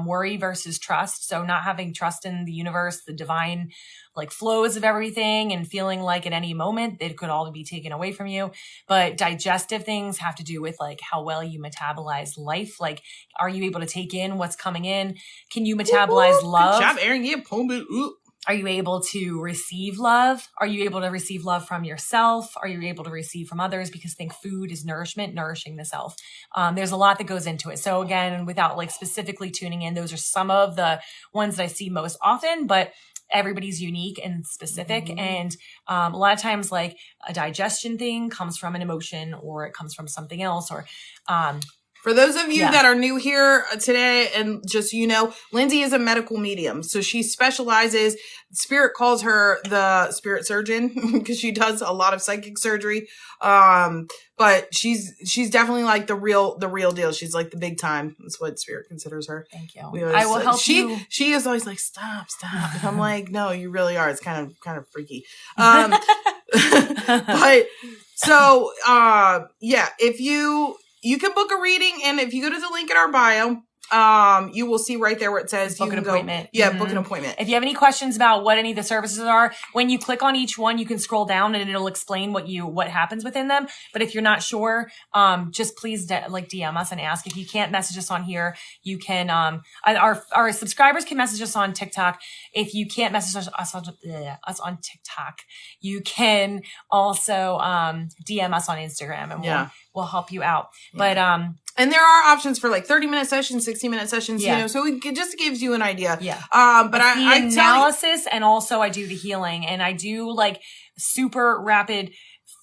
worry versus trust. So not having trust in the universe, the divine like flows of everything and feeling like at any moment it could all be taken away from you. But digestive things have to do with like how well you metabolize life. Like, are you able to take in what's coming in? Can you metabolize love? Good job, Erin. Yeah, Are you able to receive love? Are you able to receive love from yourself? Are you able to receive from others? Because think food is nourishment, nourishing the self. There's a lot that goes into it. So again, without like specifically tuning in, those are some of the ones that I see most often, but everybody's unique and specific. And a lot of times like a digestion thing comes from an emotion or it comes from something else or, for those of you that are new here today and just, Lindsay is a medical medium. So she specializes, Spirit calls her the spirit surgeon because she does a lot of psychic surgery. But she's definitely like the real deal. She's like the big time. That's what Spirit considers her. Thank you. I will help you. She is always like, stop. And I'm like, no, you really are. It's kind of freaky. But so, if you can book a reading, and if you go to the link in our bio, you will see right there where it says book an appointment. Book an appointment. If you have any questions about what any of the services are, when you click on each one, you can scroll down and it'll explain what happens within them. But if you're not sure, just please DM us and ask. If you can't message us on here, you can, our subscribers can message us on TikTok. If you can't message us on TikTok, you can also, DM us on Instagram and we'll help you out. But, and there are options for like 30-minute sessions, 60-minute sessions, so it just gives you an idea. Yeah. But I analysis and also I do the healing, and I do like super rapid,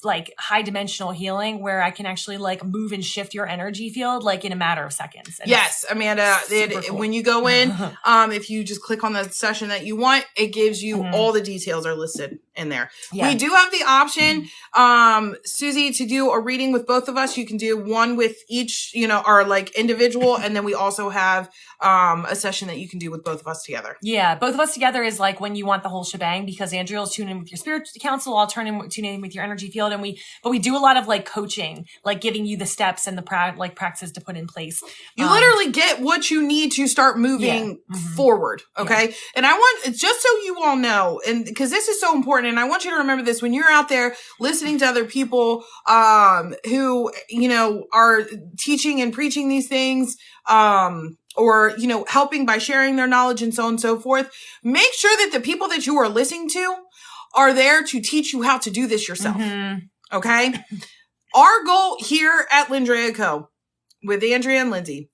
like high dimensional healing where I can actually like move and shift your energy field like in a matter of seconds. And yes, Amanda, cool. When you go in, if you just click on the session that you want, it gives you all the details are listed in there. Yeah. We do have the option, Susie, to do a reading with both of us. You can do one with each, our like individual. And then we also have, a session that you can do with both of us together. Yeah. Both of us together is like when you want the whole shebang, because Andrea will tune in with your spirit council. I'll tune in with your energy field. But we do a lot of like coaching, like giving you the steps and the practices to put in place. You literally get what you need to start moving forward. Okay. Yeah. And I want, just so you all know, and because this is so important, and I want you to remember this when you're out there listening to other people, who, are teaching and preaching these things, or, helping by sharing their knowledge and so on and so forth. Make sure that the people that you are listening to are there to teach you how to do this yourself. Okay. Our goal here at LINDREA+CO with Andrea and Lindsay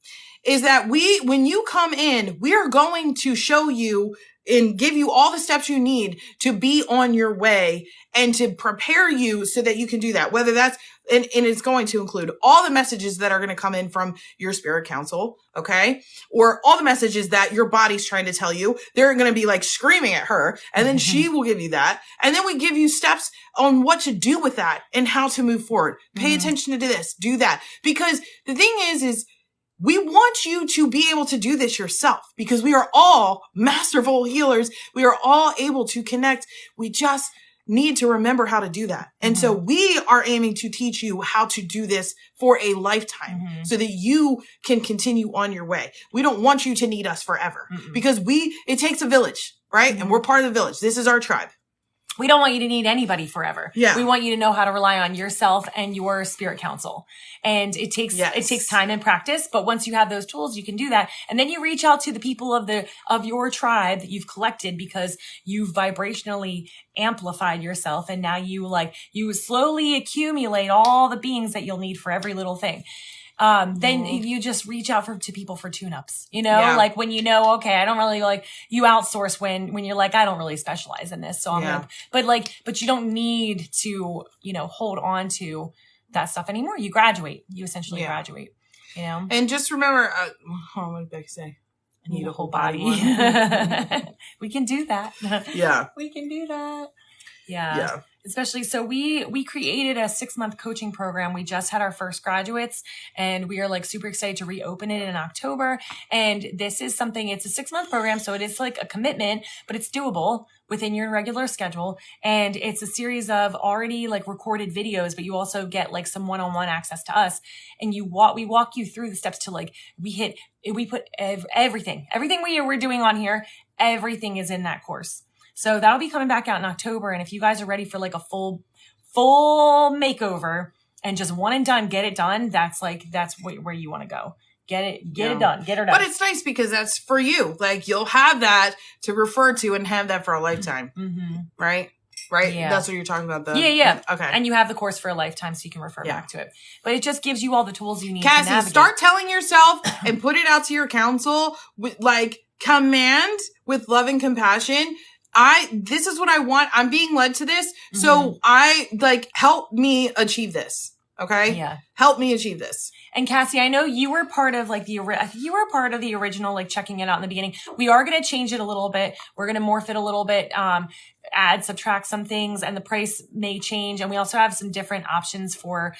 is that when you come in, we are going to show you and give you all the steps you need to be on your way and to prepare you so that you can do that. Whether that's, and it's going to include all the messages that are going to come in from your spirit council. Okay. Or all the messages that your body's trying to tell you. They're going to be like screaming at her, and then she will give you that. And then we give you steps on what to do with that and how to move forward. Pay attention to this, do that. Because the thing is we want you to be able to do this yourself, because we are all masterful healers. We are all able to connect. We just need to remember how to do that. And so we are aiming to teach you how to do this for a lifetime so that you can continue on your way. We don't want you to need us forever because it takes a village, right? And we're part of the village. This is our tribe. We don't want you to need anybody forever. Yeah. We want you to know how to rely on yourself and your spirit council. And it takes time and practice, but once you have those tools, you can do that. And then you reach out to the people of your tribe that you've collected because you've vibrationally amplified yourself. And now you slowly accumulate all the beings that you'll need for every little thing. Then you just reach out to people for tune-ups, like when okay, I don't really you outsource when you're like, I don't really specialize in this. So but you don't need to, hold on to that stuff anymore. You graduate, you essentially graduate, And just remember, what did Becky say? I need a whole body. We can do that. Yeah. We can do that. Yeah. Especially, so we created a 6-month coaching program. We just had our first graduates, and we are super excited to reopen it in October. And this is something, it's a 6-month program. So it is like a commitment, but it's doable within your regular schedule. And it's a series of already recorded videos, but you also get some one-on-one access to us. And we walk you through the steps to we put everything we're doing on here, everything is in that course. So that'll be coming back out in October. And if you guys are ready for a full makeover and just one and done, get it done, that's where you want to go. Get it done. Get her done. But it's nice because that's for you. You'll have that to refer to and have that for a lifetime. Right? Yeah. That's what you're talking about. Yeah. Okay. And you have the course for a lifetime, so you can refer back to it. But it just gives you all the tools you need. Cassie, to navigate. Start telling yourself and put it out to your council with command with love and compassion. This is what I want. I'm being led to this. So help me achieve this. Okay. Yeah. Help me achieve this. And Cassie, I know you were part of you were part of the original, checking it out in the beginning. We are going to change it a little bit. We're going to morph it a little bit, add, subtract some things, and the price may change. And we also have some different options for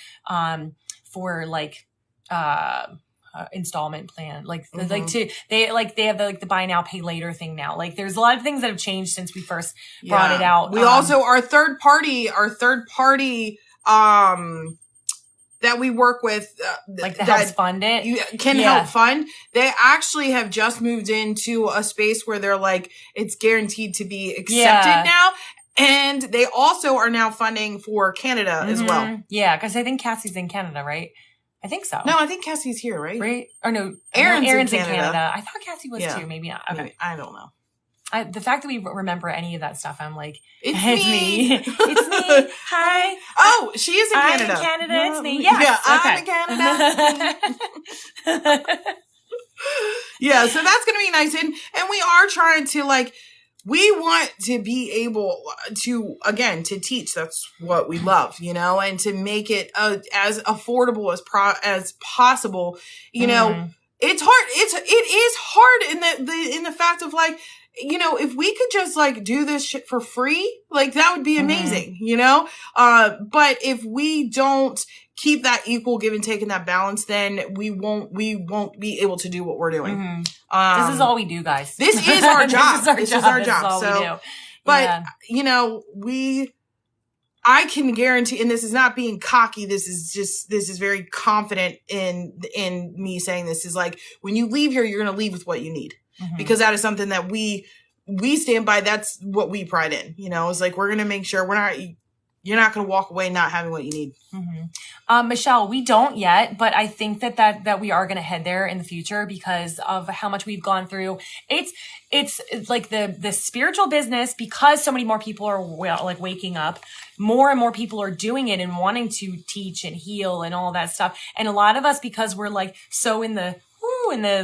installment plan. They have the buy now, pay later thing now. There's a lot of things that have changed since we first brought it out. We also, our third party, that we work with, like that helps fund it, can help fund. They actually have just moved into a space where they're like, it's guaranteed to be accepted now. And they also are now funding for Canada as well. Yeah, because I think Cassie's in Canada, right? I think so. No, I think Cassie's here, right? Right? Or no, Erin's in Canada. I thought Cassie was too. Maybe not. Okay. Maybe. I don't know. The fact that we remember any of that stuff, I'm like, it's me. It's me. Hi. Oh, she is in Canada. I'm in Canada. It's me. Yes. Yeah, I'm in Canada. Yeah, so that's going to be nice. And we are trying to like, we want to be able to, again, to teach. That's what we love, you know, and to make it as affordable as possible. You know, it's hard. It is hard in the fact of like, you know, if we could just like do this shit for free, like that would be amazing, you know? But if we don't keep that equal give and take and that balance, then we won't be able to do what we're doing. This is all we do, guys. This is our job. This is our job. So, we do. But you know, I can guarantee, and this is not being cocky. This is very confident in me saying this is like, when you leave here, you're going to leave with what you need. Because that is something that we stand by. That's what we pride in, you know, it's like, we're going to make sure you're not going to walk away not having what you need. Michelle, we don't yet, but I think that we are going to head there in the future because of how much we've gone through. It's like the spiritual business, because so many more people are like waking up, more and more people are doing it and wanting to teach and heal and all that stuff. And a lot of us, because we're like so in the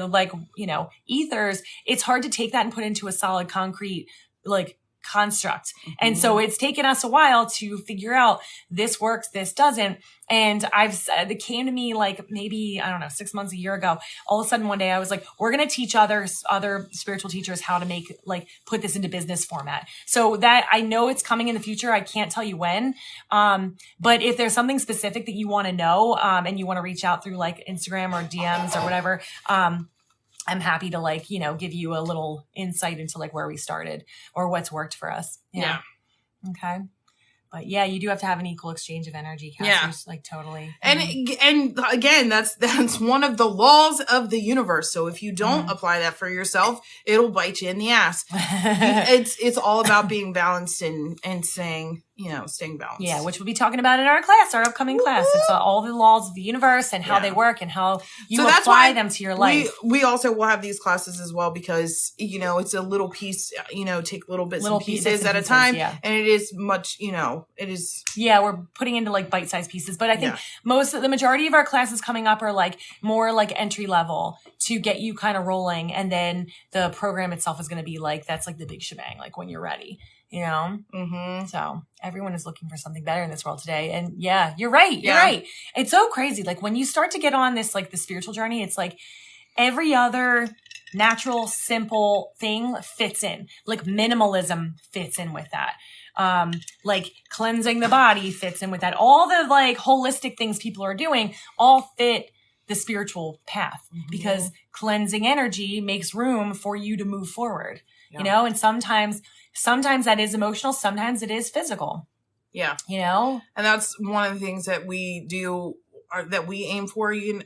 like, you know, ethers, it's hard to take that and put into a solid concrete like construct. And so it's taken us a while to figure out this works, this doesn't. And it came to me like maybe, I don't know, 6 months, a year ago. All of a sudden one day I was like, we're going to teach other spiritual teachers how to put this into business format. So that I know it's coming in the future. I can't tell you when. But if there's something specific that you want to know, and you want to reach out through like Instagram or DMs or whatever, I'm happy to like, you know, give you a little insight into like where we started or what's worked for us. Yeah. Okay. But yeah, you do have to have an equal exchange of energy, Cassie. Yeah. Like totally. And again, that's one of the laws of the universe. So if you don't apply that for yourself, it'll bite you in the ass. It's all about being balanced and staying balanced. Yeah, which we'll be talking about in our upcoming class. It's all the laws of the universe and how they work and how you apply them to your life. We also will have these classes as well because, you know, it's a little piece, you know, take little bits and pieces at a time. Yeah. And it is much, you know, it is. Yeah, we're putting into like bite-sized pieces. But I think the majority of our classes coming up are like more like entry level to get you kind of rolling. And then the program itself is going to be like, that's like the big shebang, like when you're ready. You know? So everyone is looking for something better in this world today. And yeah, you're right. You're right. It's so crazy. Like when you start to get on this, like the spiritual journey, it's like every other natural, simple thing fits in. Like minimalism fits in with that. Like cleansing the body fits in with that. All the like holistic things people are doing all fit the spiritual path because cleansing energy makes room for you to move forward, you know? And sometimes that is emotional. Sometimes it is physical. Yeah. You know? And that's one of the things that we do that we aim for. I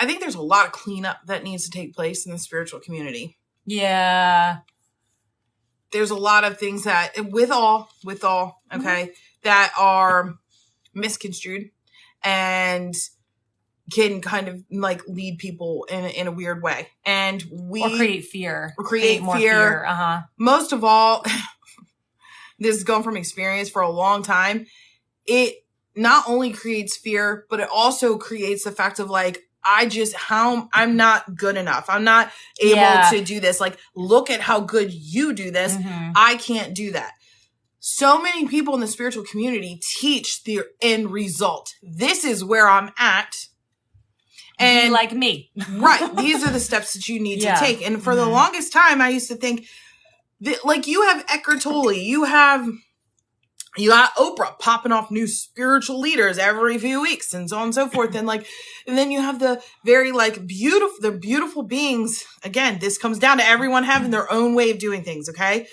think there's a lot of cleanup that needs to take place in the spiritual community. Yeah. There's a lot of things that with all, that are misconstrued and can kind of like lead people in a weird way. And or create fear. Create more fear. Most of all, this is going from experience for a long time. It not only creates fear, but it also creates the fact of like, I'm not good enough. I'm not able to do this. Like, look at how good you do this. I can't do that. So many people in the spiritual community teach the end result. This is where I'm at. And be like me. Right. These are the steps that you need to take. And for the longest time, I used to think that, like, you have Eckhart Tolle, you got Oprah popping off new spiritual leaders every few weeks and so on and so forth. And then you have the very like beautiful beings. Again, this comes down to everyone having their own way of doing things. Okay.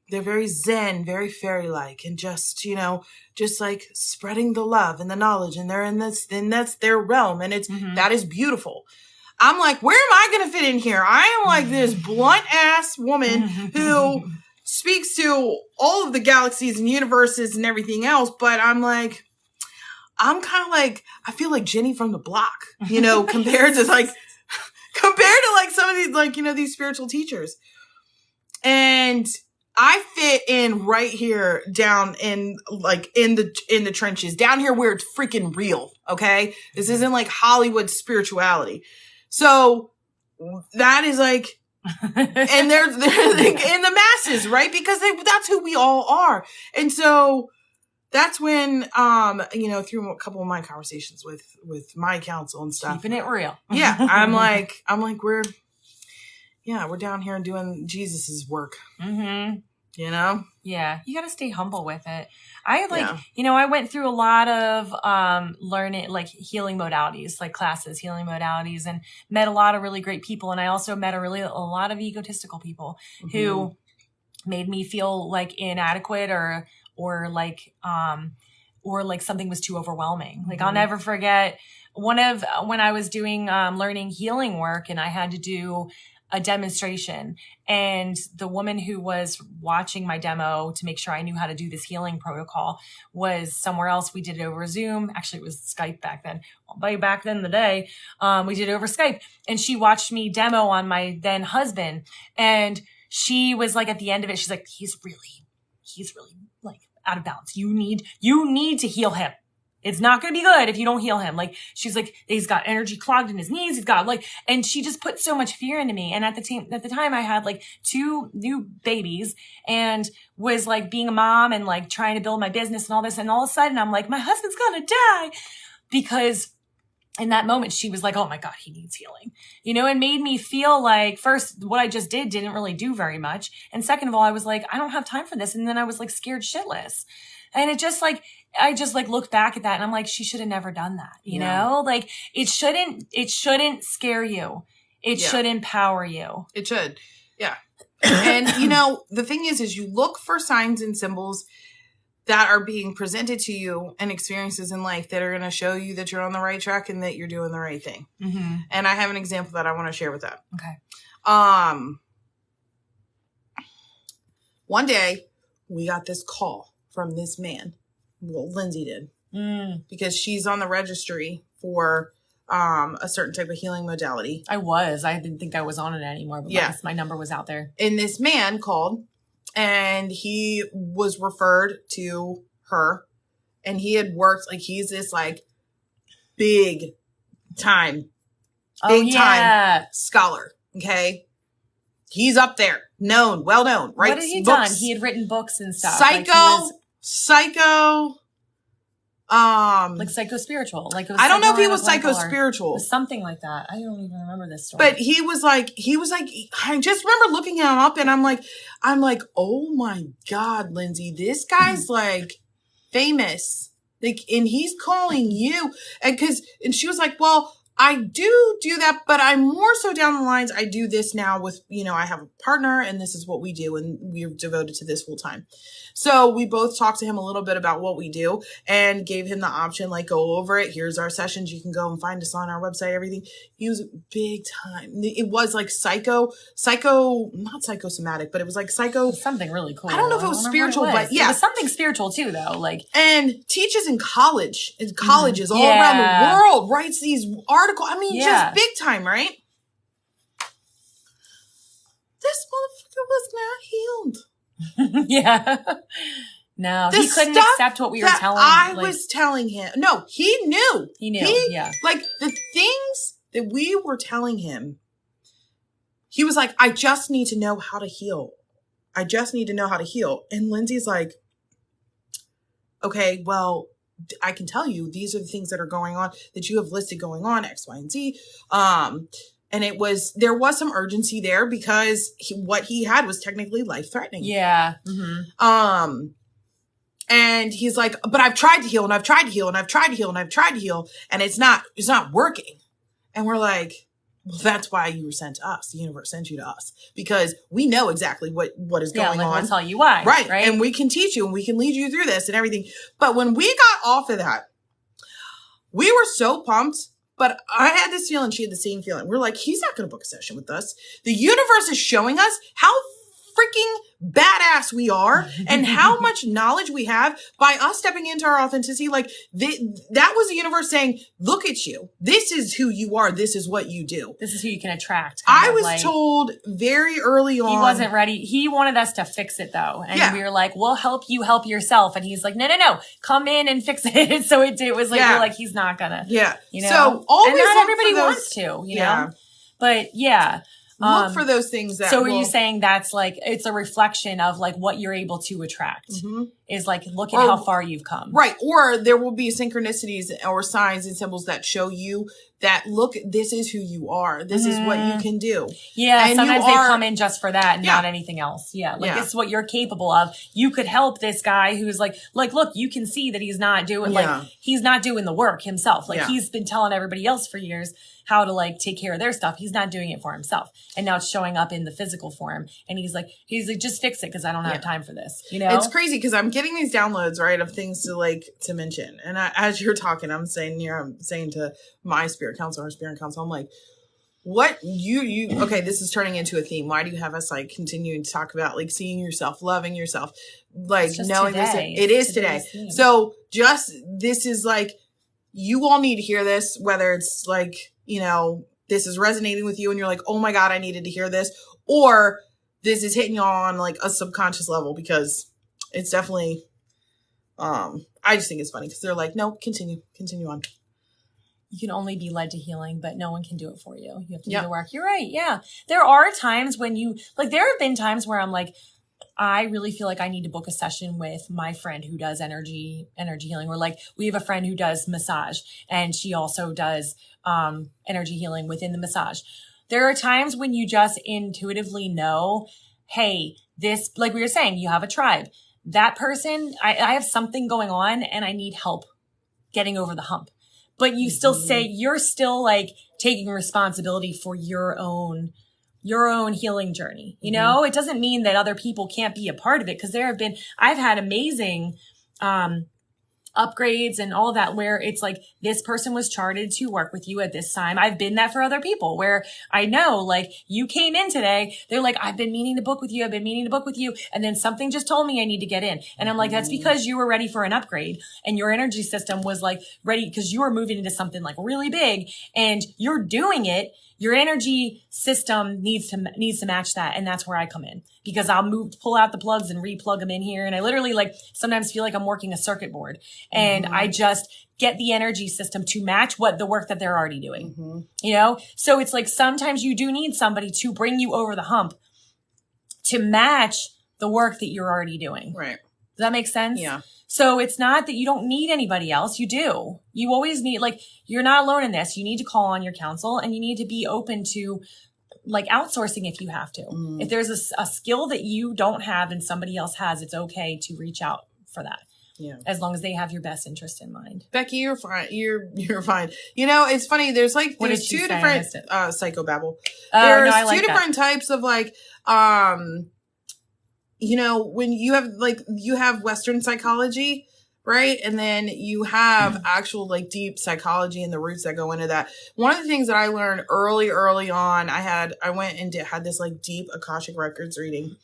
they're very zen, very fairy-like, and just, you know, just like spreading the love and the knowledge, and they're in this, then that's their realm, and it's, that is beautiful. I'm like, where am I going to fit in here? I am like this blunt ass woman who speaks to all of the galaxies and universes and everything else, but I'm like, I'm kind of like, I feel like Jenny from the block, you know, compared to like some of these, like, you know, these spiritual teachers. And I fit in right here down in like in the trenches down here where it's freaking real. Okay. This isn't like Hollywood spirituality. So that is like, and they're like in the masses, right? Because that's who we all are. And so that's when, you know, through a couple of my conversations with my counsel and stuff. Keeping it real. Yeah. I'm like, we're down here and doing Jesus's work. Mm-hmm. You know? Yeah. You got to stay humble with it. You know, I went through a lot of, learning, like healing modalities, like classes, healing modalities, and met a lot of really great people. And I also met a lot of egotistical people who made me feel like inadequate or like something was too overwhelming. Like I'll never forget when I was doing, learning healing work, and I had to do a demonstration, and the woman who was watching my demo to make sure I knew how to do this healing protocol was somewhere else. We did it over Zoom. Actually, it was Skype back then. Way back then in the day, we did it over Skype, and she watched me demo on my then husband, and she was like, at the end of it, she's like, he's really like out of balance. You need to heal him. It's not going to be good if you don't heal him. Like, she's like, he's got energy clogged in his knees. He's got like, and she just put so much fear into me. And at the time I had like 2 new babies and was like being a mom and like trying to build my business and all this. And all of a sudden I'm like, my husband's going to die, because in that moment she was like, oh my God, he needs healing, you know, and made me feel like, first, what I just didn't really do very much. And second of all, I was like, I don't have time for this. And then I was like scared shitless. And it just like, I just like look back at that and I'm like, she should have never done that. You know, like it shouldn't scare you. It should empower you. It should. Yeah. And you know, the thing is you look for signs and symbols that are being presented to you and experiences in life that are going to show you that you're on the right track and that you're doing the right thing. Mm-hmm. And I have an example that I want to share with that. Okay. One day we got this call from this man. Well, Lindsay did, because she's on the registry for a certain type of healing modality. I didn't think I was on it anymore, but my number was out there. And this man called, and he was referred to her, and he had worked, like, he's this like big time scholar. Okay. Like up there, well known, right? What had he done? He had written books and stuff. Psycho, like psycho-spiritual. Like, it was, I don't know if he was psycho-spiritual. It was something like that. I don't even remember this story. But he was like, I just remember looking him up, and I'm like, oh my God, Lindsay, this guy's like famous. Like, and he's calling you. And she was like, well, I do that, but I'm more so down the lines. I do this now with, you know, I have a partner, and this is what we do, and we're devoted to this full time. So we both talked to him a little bit about what we do and gave him the option, like, go over it. Here's our sessions. You can go and find us on our website, everything. He was big time. It was like not psychosomatic, but it was like psycho. Something really cool. I don't know if it was spiritual, but yeah. It was something spiritual too, though. Like, and teaches in colleges all around the world, writes these articles. I mean, just big time, right? This motherfucker was not healed. Yeah. No, he couldn't accept what we were telling him. I was telling him. No, he knew. He knew, yeah. Like, the things that we were telling him, he was like, I just need to know how to heal. And Lindsay's like, okay, well, I can tell you, these are the things that are going on, that you have listed going on, X, Y, and Z. And there was some urgency there, because what he had was technically life-threatening. Yeah. Mm-hmm. And he's like, but I've tried to heal, and I've tried to heal, and I've tried to heal, and I've tried to heal, and it's not working. And we're like, well, that's why you were sent to us. The universe sent you to us because we know exactly what is going on. We'll tell you why. Right. And we can teach you and we can lead you through this and everything. But when we got off of that, we were so pumped. But I had this feeling, she had the same feeling. We're like, he's not going to book a session with us. The universe is showing us how freaking badass we are and how much knowledge we have by us stepping into our authenticity. Like that was the universe saying, look at you. This is who you are. This is what you do. This is who you can attract. I was told very early on. He wasn't ready. He wanted us to fix it though. And we were like, we'll help you help yourself. And he's like, no, come in and fix it. So it was like, we're like, he's not gonna, you know, so always and not everybody wants to, you know, but look for those things that. So are you saying that's like it's a reflection of like what you're able to attract? Is like look at how far you've come, right? Or there will be synchronicities or signs and symbols that show you that look, this is who you are. This is what you can do. Yeah, and sometimes they come in just for that and not anything else. Yeah, like this is what you're capable of. You could help this guy who's like look, you can see that he's not doing he's not doing the work himself. Like he's been telling everybody else for years how to like take care of their stuff. He's not doing it for himself. And now it's showing up in the physical form. And he's like, just fix it because I don't have time for this. You know? It's crazy because I'm getting these downloads, right, of things to mention. And as you're talking, I'm saying to my spirit counselor, I'm like, what okay, this is turning into a theme. Why do you have us like continuing to talk about like seeing yourself, loving yourself, like knowing today. It is today. So this is like, you all need to hear this, whether it's like, you know, this is resonating with you and you're like, oh my God, I needed to hear this. Or this is hitting you on like a subconscious level because it's definitely, I just think it's funny because they're like, no, continue on. You can only be led to healing, but no one can do it for you. You have to do the work. You're right. Yeah. There are times when there have been times where I'm like, I really feel like I need to book a session with my friend who does energy healing. Or like we have a friend who does massage and she also does energy healing within the massage. There are times when you just intuitively know, hey, this, like we were saying, you have a tribe. That person, I have something going on and I need help getting over the hump. But you still say you're still like taking responsibility for your own healing journey. You know, it doesn't mean that other people can't be a part of it because I've had amazing, upgrades and all that where it's like this person was charted to work with you at this time. I've been that for other people where I know like you came in today. They're like, I've been meaning to book with you. And then something just told me I need to get in. And I'm like, that's because you were ready for an upgrade and your energy system was like ready because you were moving into something like really big and you're doing it. Your energy system needs to match that. And that's where I come in because I'll pull out the plugs and re-plug them in here. And I literally like sometimes feel like I'm working a circuit board and I just get the energy system to match the work that they're already doing, you know? So it's like, sometimes you do need somebody to bring you over the hump to match the work that you're already doing. Right. Does that make sense? Yeah. So it's not that you don't need anybody else. You do. You always need, like, you're not alone in this. You need to call on your counsel and you need to be open to like outsourcing if you have to. If there's a skill that you don't have and somebody else has, it's okay to reach out for that. Yeah. As long as they have your best interest in mind. Becky, you're fine. You're fine. You know, it's funny. There's two different, psychobabble. There's two different types of like, you know, when you have Western psychology, right? And then you have actual like deep psychology and the roots that go into that. One of the things that I learned early on, I went and had this like deep Akashic Records reading.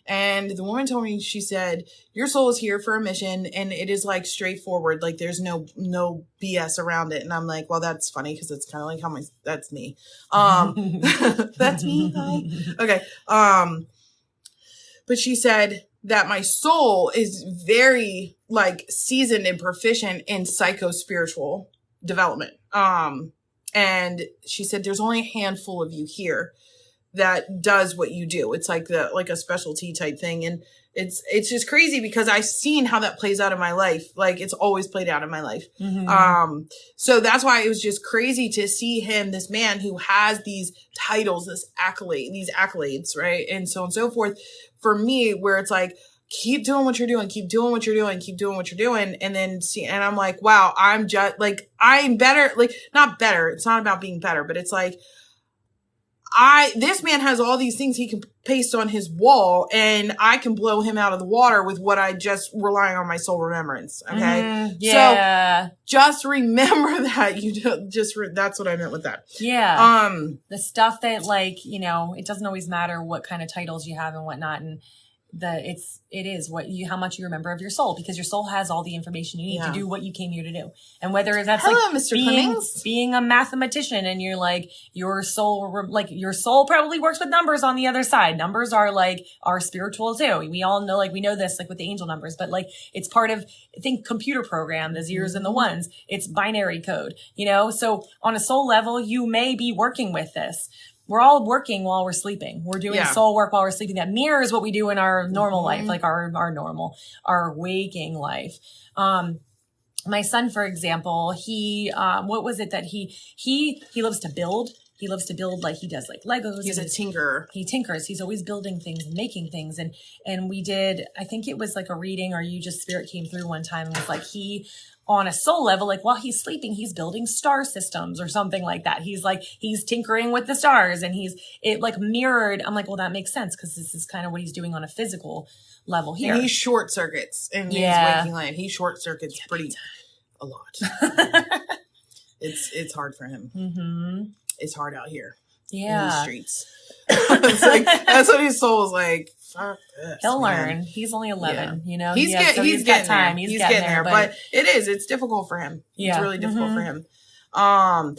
And the woman told me, she said, your soul is here for a mission and it is like straightforward. Like there's no BS around it. And I'm like, well, that's funny because it's kind of like that's me. That's me. Hi. Okay. But she said that my soul is very like seasoned and proficient in psycho-spiritual development. And she said, there's only a handful of you here that does what you do. It's like a specialty type thing. And it's just crazy because I've seen how that plays out in my life. Like it's always played out in my life. So that's why it was just crazy to see him, this man who has these titles, these accolades, right? And so on and so forth. For me, where it's like, keep doing what you're doing, keep doing what you're doing, keep doing what you're doing. And then and I'm like, wow, I'm just like, I'm better, like not better. It's not about being better, but it's like, this man has all these things he can paste on his wall, and I can blow him out of the water with what I just relying on my soul remembrance. Okay. Yeah. So just remember that that's what I meant with that. Yeah. The stuff that it doesn't always matter what kind of titles you have and whatnot. And it is how much you remember of your soul, because your soul has all the information you need to do what you came here to do. And whether that's being a mathematician, and you're your soul probably works with numbers on the other side. Numbers are spiritual too. We all know, we know this, with the angel numbers, but it's part of, I think, computer program, the zeros and the ones. It's binary code, so on a soul level, you may be working with this. We're all working while we're sleeping. We're doing soul work while we're sleeping. That mirrors what we do in our normal life, our waking life. My son, for example, he what was it that he loves to build. He loves to build, he does Legos. He's a tinkerer. He tinkers. He's always building things and making things. And we did, I think it was a reading, or you just spirit came through one time and was he, on a soul level, while he's sleeping, he's building star systems or something like that. He's tinkering with the stars, and it mirrored. I'm well, that makes sense, because this is kind of what he's doing on a physical level here. And he short circuits in his waking life. He short circuits a lot. It's hard for him. Mm-hmm. It's hard out here. Yeah. In the streets. It's that's what his soul is fuck this. He'll learn. He's only 11, He's getting time. He's getting there. But it's difficult for him. Yeah. It's really difficult for him. I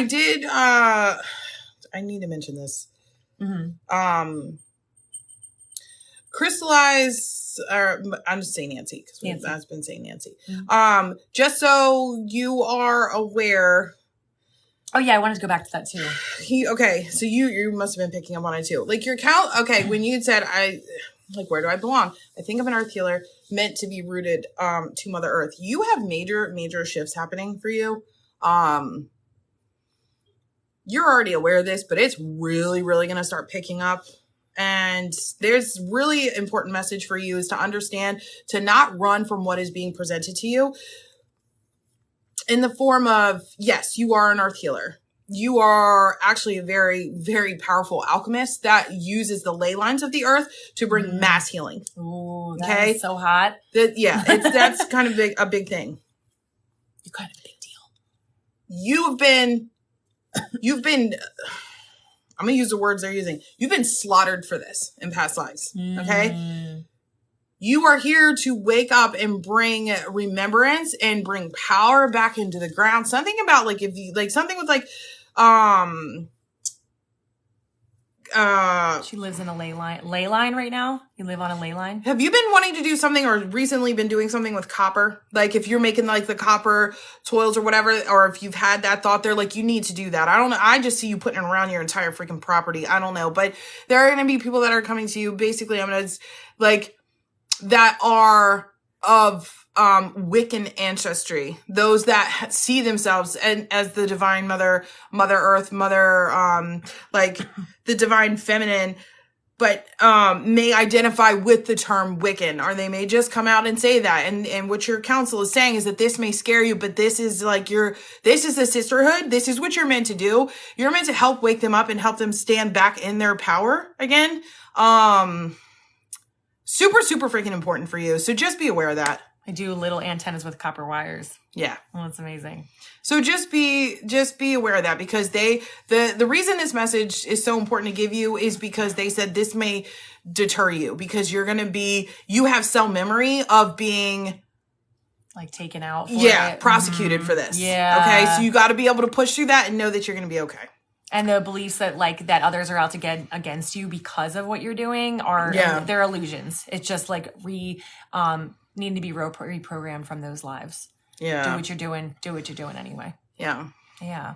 need to mention this. Mm-hmm. Crystallize, or I'm just saying Nancy, because I've been saying Nancy. Mm-hmm. Just so you are aware. Oh yeah, I wanted to go back to that too. So you must have been picking up on it too. Your count. Okay, when you said where do I belong? I think of an earth healer meant to be rooted to Mother Earth. You have major shifts happening for you. You're already aware of this, but it's really, really going to start picking up. And there's really important message for you is to understand to not run from what is being presented to you. In the form of, yes, you are an earth healer. You are actually a very, very powerful alchemist that uses the ley lines of the earth to bring mass healing. Ooh, that is so hot. That's kind of a big thing. You're kind of a big deal. You've been, I'm going to use the words they're using. You've been slaughtered for this in past lives. Okay. You are here to wake up and bring remembrance and bring power back into the ground. Something about if you something with she lives in a ley line right now. You live on a ley line. Have you been wanting to do something or recently been doing something with copper? If you're making the copper toils or whatever, or if you've had that thought there, you need to do that. I don't know. I just see you putting it around your entire freaking property. I don't know, but there are going to be people that are coming to you. Basically, I'm going to that are of Wiccan ancestry, those that see themselves as the divine mother earth, the divine feminine, but may identify with the term Wiccan, or they may just come out and say that. And what your counsel is saying is that this may scare you, but this is this is the sisterhood. This is what you're meant to do. You're meant to help wake them up and help them stand back in their power again. Super, super freaking important for you. So just be aware of that. I do little antennas with copper wires. Yeah. Well, that's amazing. So just be aware of that, because the reason this message is so important to give you is because they said this may deter you, because you have cell memory of being taken out for prosecuted for this. Yeah. Okay. So you got to be able to push through that and know that you're going to be okay. And the beliefs that that others are out to get against you because of what you're doing they're illusions. It's just needing to be reprogrammed from those lives. Yeah. Do what you're doing anyway. Yeah. Yeah.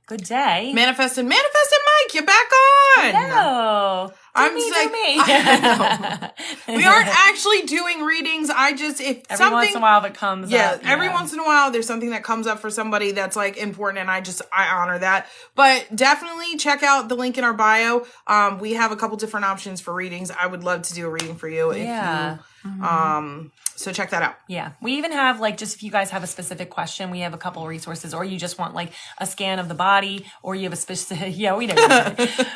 Good day. Manifested Mike, you're back on. Hello. I'm just like, I know. We aren't actually doing readings. Every once in a while it comes up. Every once in a while there's something that comes up for somebody that's like important, and I honor that. But definitely check out the link in our bio. We have a couple different options for readings. I would love to do a reading for you if you so check that out. Yeah. We even have like, just if you guys have a specific question, we have a couple of resources, or you just want like a scan of the body, or you have a specific, we know,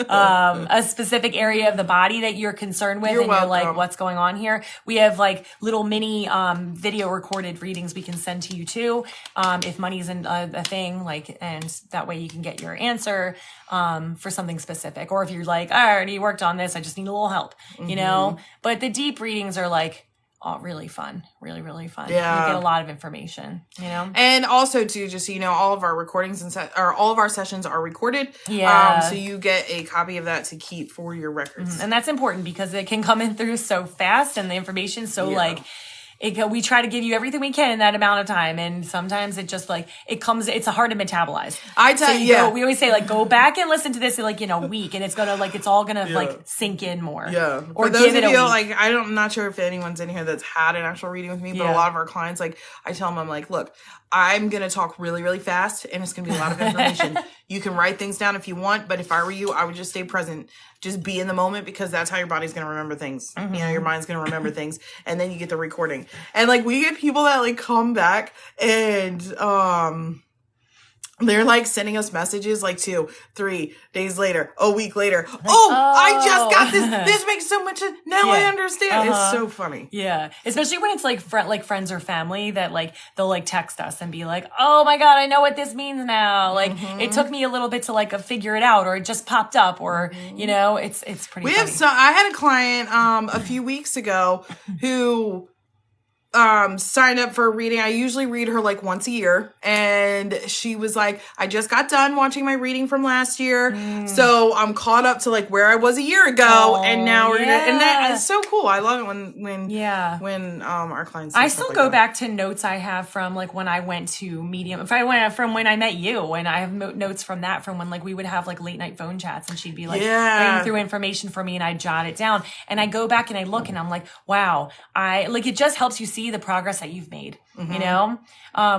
a specific area of the body that you're concerned with. You're like, what's going on here? We have like little mini, video recorded readings we can send to you too. If money's a thing, like, and that way you can get your answer, for something specific. Or if you're like, I already worked on this, I just need a little help, you know? But the deep readings are like, really fun. Really, really fun. Yeah. You get a lot of information, you know? And also too, just so you know, all of our recordings all of our sessions are recorded. Yeah. So you get a copy of that to keep for your records. And that's important because it can come in through so fast, and the information like, we try to give you everything we can in that amount of time, and sometimes it just like it's hard to metabolize. I tell you, we always say like go back and listen to this in like a week, and it's gonna like it's all gonna like sink in more. Yeah, or for those of you like I'm not sure if anyone's in here that's had an actual reading with me, but a lot of our clients, like I tell them, I'm like, look, I'm gonna talk really, really fast, and it's gonna be a lot of information. You can write things down if you want, but if I were you, I would just stay present. Just be in the moment, because that's how your body's going to remember things. You know, your mind's going to remember things, and then you get the recording. And like, we get people that like come back and, they're like sending us messages like 2-3 days later, a week later. Like, I just got this. This makes so much sense. Now I understand. It's so funny. Yeah. Especially when it's like friends or family that like, they'll like text us and be like, oh my God, I know what this means now. Like it took me a little bit to like figure it out, or it just popped up, or, you know, it's pretty funny. I had a client, a few weeks ago who, signed up for a reading. I usually read her like once a year, and she was like, I just got done watching my reading from last year, so I'm caught up to like where I was a year ago, and now we're gonna, and that is so cool. I love it when our clients. I still go back to notes I have from like when I went to Medium. If I went from when I met you, and I have notes from that from when like we would have like late night phone chats, and she'd be like writing through information for me, and I jot it down, and I go back and I look, and I'm like, wow, it just helps you see the progress that you've made, you know?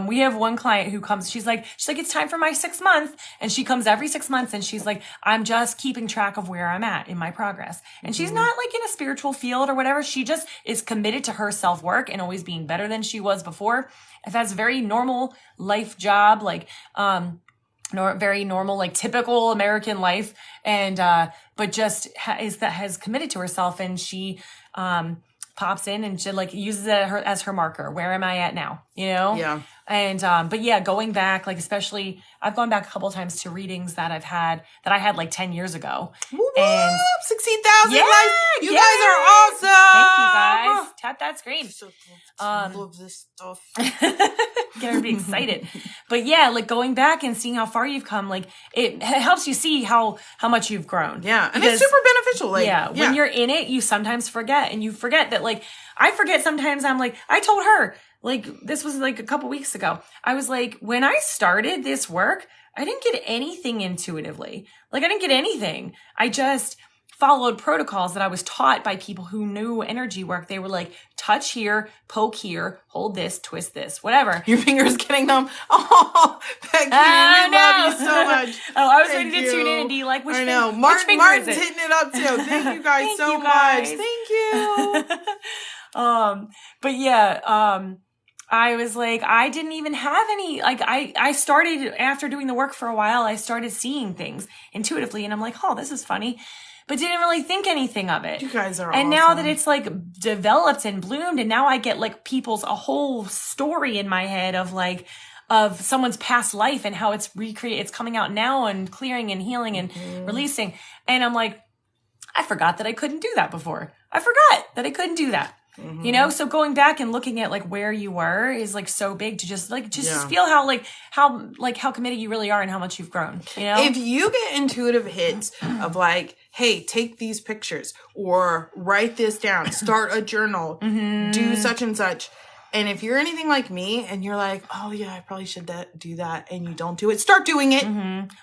We have one client who comes, she's like, it's time for my 6th month. And she comes every 6 months, and she's like, I'm just keeping track of where I'm at in my progress. And she's not like in a spiritual field or whatever. She just is committed to her self-work and always being better than she was before. If that's a very normal life job, like, very normal, like typical American life. And, but just has committed to herself, and she, pops in and she like uses it as her marker. Where am I at now? You know? Yeah. And, but yeah, going back, like, especially I've gone back a couple of times to readings that I had like 10 years ago. Woo-woo! And 16,000 likes. You guys are awesome. Thank you guys. Tap that screen. Love this stuff. Get her to be excited. But yeah, like going back and seeing how far you've come, like it helps you see how much you've grown. Yeah. And it's super beneficial. Like, when you're in it, you sometimes forget, and you forget that, like, I forget sometimes. I'm like, I told her, like, this was like a couple weeks ago. I was like, when I started this work, I didn't get anything intuitively. Like, I didn't get anything. I just followed protocols that I was taught by people who knew energy work. They were like, touch here, poke here, hold this, twist this, whatever. Your finger's getting numb. Oh, Becky, we love you so much. I was ready to tune in and be like, which finger Martin's is it? hitting it up too. Thank you guys so much. Thank you. But yeah, I was like, I didn't even have any, like, I started, after doing the work for a while, I started seeing things intuitively, and I'm like, oh, this is funny, but didn't really think anything of it. You guys are And awesome. now that it's like developed and bloomed, and now I get like a whole story in my head of someone's past life and how it's it's coming out now, and clearing and healing and releasing. And I'm like, I forgot that I couldn't do that before. I forgot that I couldn't do that. You know, so going back and looking at like where you were is like so big to just feel how committed you really are and how much you've grown. You know, if you get intuitive hits of like, hey, take these pictures or write this down, start a journal, do such and such. And if you're anything like me and you're like, oh yeah, I probably should do that, and you don't do it, start doing it.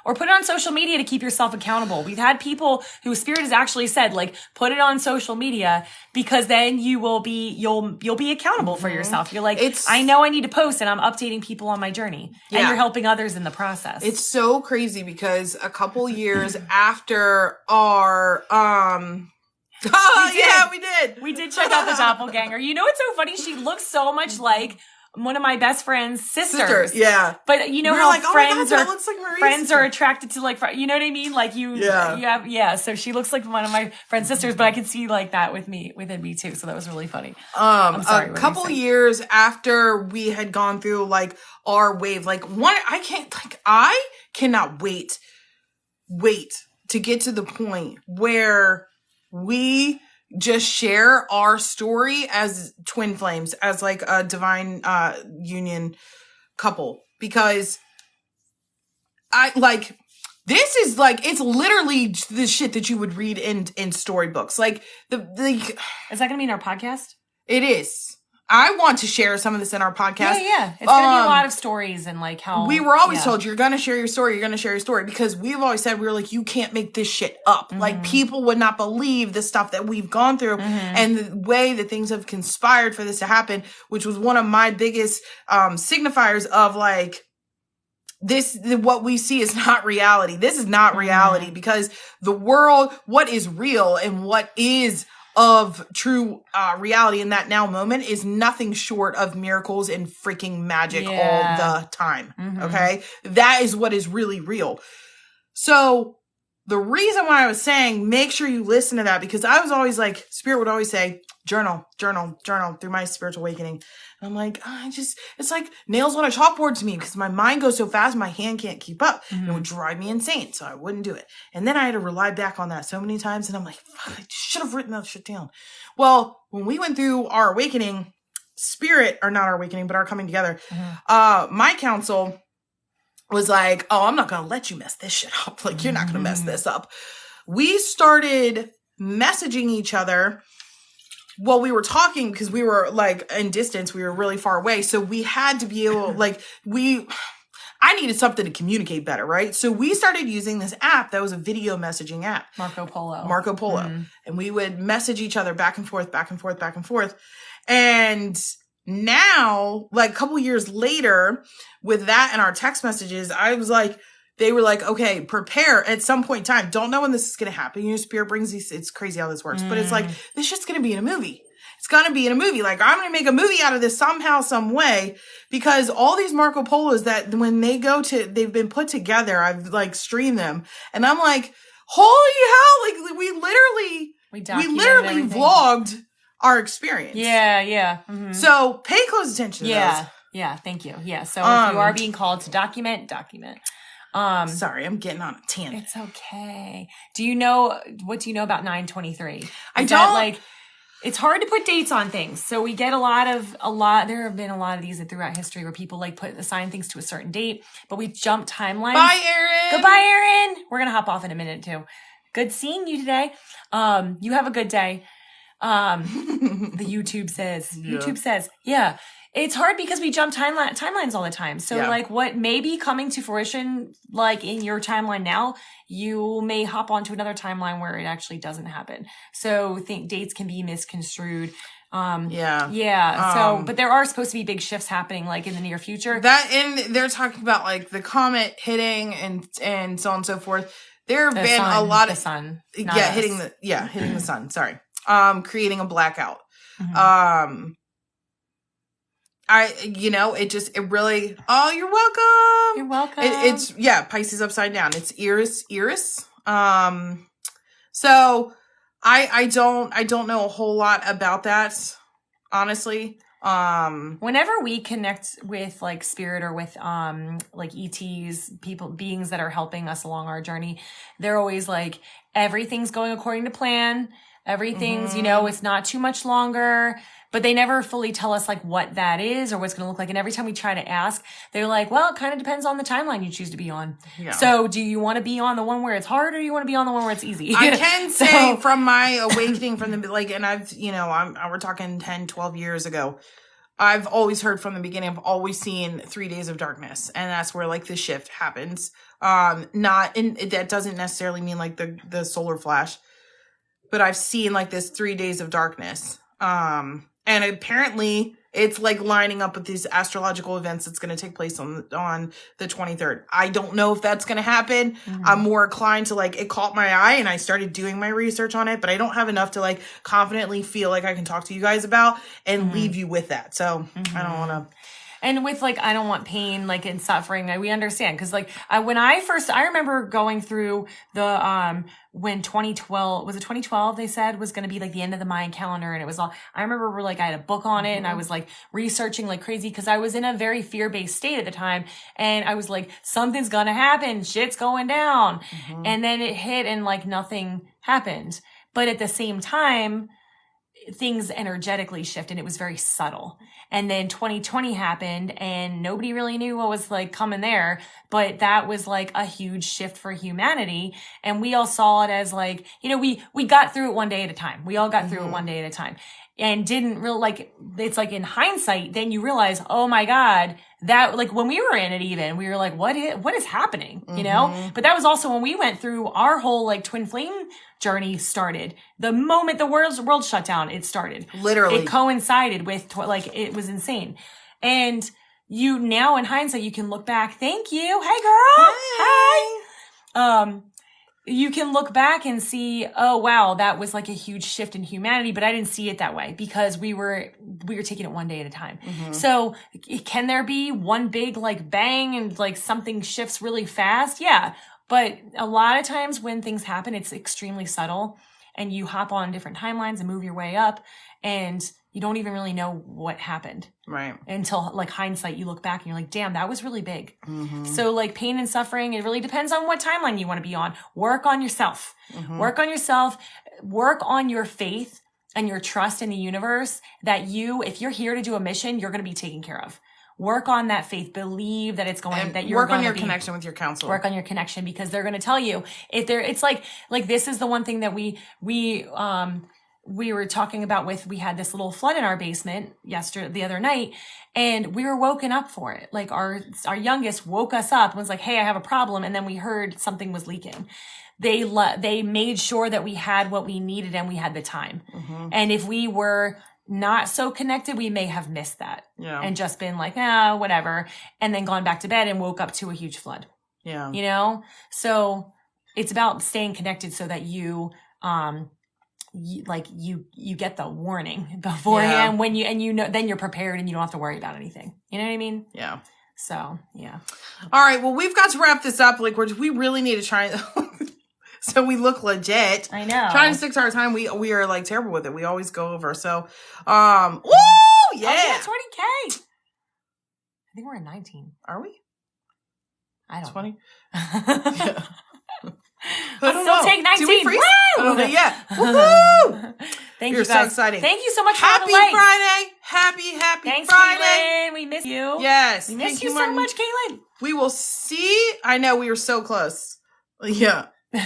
Or put it on social media to keep yourself accountable. We've had people who Spirit has actually said, like, put it on social media, because then you'll be accountable for yourself. You're like, I know I need to post, and I'm updating people on my journey. And you're helping others in the process. It's so crazy because a couple years after our we did. We did check out the doppelganger. You know what's so funny? She looks so much like one of my best friend's sisters. Yeah. But you know how like, friends are attracted to, like, you know what I mean? Like so she looks like one of my friend's sisters, but I could see like that within me too. So that was really funny. I'm sorry, a couple years after we had gone through like our wave, like I cannot wait to get to the point where we just share our story as twin flames, as like a divine union couple, because this is like, it's literally the shit that you would read in storybooks. Like is that gonna be in our podcast? It is. I want to share some of this in our podcast. Yeah. It's going to be a lot of stories, and like how we were always told you're going to share your story. You're going to share your story, because we've always said, we were like, you can't make this shit up. Like, people would not believe the stuff that we've gone through and the way that things have conspired for this to happen, which was one of my biggest signifiers of like, what we see is not reality. This is not reality, because the world, what is real and what is of true reality in that now moment is nothing short of miracles and freaking magic all the time. Okay? That is what is really real. So the reason why I was saying, make sure you listen to that, because I was always like, Spirit would always say, journal through my spiritual awakening. And I'm like, it's like nails on a chalkboard to me, because my mind goes so fast, my hand can't keep up. And it would drive me insane. So I wouldn't do it. And then I had to rely back on that so many times. And I'm like, fuck, I should have written that shit down. Well, when we went through our awakening, not our awakening, but our coming together, my counsel was like, oh, I'm not going to let you mess this shit up. Like, you're not going to mess this up. We started messaging each other while we were talking, because we were like in distance, we were really far away. So we had to be able, I needed something to communicate better, right? So we started using this app that was a video messaging app. Marco Polo. And we would message each other back and forth. And now, like a couple years later, with that and our text messages, I was like, they were like, okay, prepare at some point in time. Don't know when this is going to happen. You know, Spirit brings these, it's crazy how this works, but it's like, this shit's going to be in a movie. It's going to be in a movie. Like, I'm going to make a movie out of this somehow, some way, because all these Marco Polos that when they've been put together, I've like streamed them, and I'm like, holy hell. Like, we literally vlogged our experience. Yeah. So pay close attention to those. Yeah. Thank you. Yeah. So if you are being called to document. Sorry, I'm getting on a tangent. It's okay. What do you know about 923? It's hard to put dates on things. So we get there have been a lot of these throughout history where people like assign things to a certain date, but we jump timelines. Bye, Erin. Goodbye, Erin. We're going to hop off in a minute too. Good seeing you today. You have a good day. The YouTube says, yeah. It's hard because we jump timelines all the time. So like what may be coming to fruition, like in your timeline now, you may hop onto another timeline where it actually doesn't happen. So dates can be misconstrued. So, but there are supposed to be big shifts happening like in the near future. And they're talking about like the comet hitting and so on and so forth. There have been a lot of the sun. Hitting the sun. Sorry. Creating a blackout. It really, oh, you're welcome. You're welcome. It's Pisces upside down. It's Iris. So I don't know a whole lot about that, honestly. Whenever we connect with like spirit or with, like ETs, beings that are helping us along our journey, they're always like, everything's going according to plan. Everything's, it's not too much longer. But they never fully tell us like what that is or what's going to look like. And every time we try to ask, they're like, well, it kind of depends on the timeline you choose to be on. Yeah. So do you want to be on the one where it's hard, or do you want to be on the one where it's easy? I can say from my awakening from the, like, and I've, we're talking 10, 12 years ago. I've always heard from the beginning, I've always seen 3 days of darkness, and that's where like the shift happens. That doesn't necessarily mean like the solar flash, but I've seen like this 3 days of darkness. And apparently it's like lining up with these astrological events that's going to take place on the 23rd. I don't know if that's going to happen. I'm more inclined to like, it caught my eye and I started doing my research on it, but I don't have enough to like confidently feel like I can talk to you guys about and leave you with that. So I don't want to. And with like, I don't want pain, like and suffering. We understand. Cause like I remember going through the, when 2012, was it 2012? They said was going to be like the end of the Mayan calendar. And it was all, I remember I had a book on it and I was like researching like crazy. Cause I was in a very fear-based state at the time. And I was like, something's going to happen. Shit's going down. And then it hit and like nothing happened. But at the same time, things energetically shift and it was very subtle. And then 2020 happened and nobody really knew what was like coming there, but that was like a huge shift for humanity. And we all saw it as like, you know, we got through it one day at a time. We all got through it one day at a time and didn't really like, it's like in hindsight, then you realize, oh my God, that like when we were in it even, we were like, what is happening? You know? But that was also when we went through our whole like twin flame journey started. The moment the world shut down, it started. Literally. It coincided with like, it was insane. And you now in hindsight, you can look back. Thank you. Hey girl. Hi. You can look back and see, oh wow, that was like a huge shift in humanity, but I didn't see it that way because we were taking it one day at a time. So can there be one big like bang and like something shifts really fast? Yeah. But a lot of times when things happen, it's extremely subtle and you hop on different timelines and move your way up and you don't even really know what happened. Right. Until like hindsight, you look back and you're like, damn, that was really big. So like pain and suffering, it really depends on what timeline you want to be on. Work on yourself. Work on yourself. Work on your faith and your trust in the universe that if you're here to do a mission, you're going to be taken care of. Work on that faith. Believe that it's going, that you're work on your connection with your counselor. Work on your connection because they're going to tell you it's like this is the one thing that we were talking about we had this little flood in our basement the other night and we were woken up for it. Like our youngest woke us up and was like, hey, I have a problem. And then we heard something was leaking. They made sure that we had what we needed and we had the time. And if we were not so connected, we may have missed that and just been like, whatever. And then gone back to bed and woke up to a huge flood. Yeah. You know? So it's about staying connected so that you get the warning beforehand when then you're prepared and you don't have to worry about anything. You know what I mean? Yeah. So, yeah. All right. Well, we've got to wrap this up. Like we really need to try so we look legit. I know. Trying to stick to our time. We are like terrible with it. We always go over. So, woo! Yeah. Oh, yeah, 20K. I think we're at 19. Are we? I don't 20? Yeah. I'll still take 19. Woo! Yeah. Woohoo! Thank You're you guys. so exciting. Thank you so much for Happy Friday. Happy Thanks, Friday. Caitlin. We miss you. Yes. We miss you so much, Caitlin. We will see. I know we were so close. Yeah. But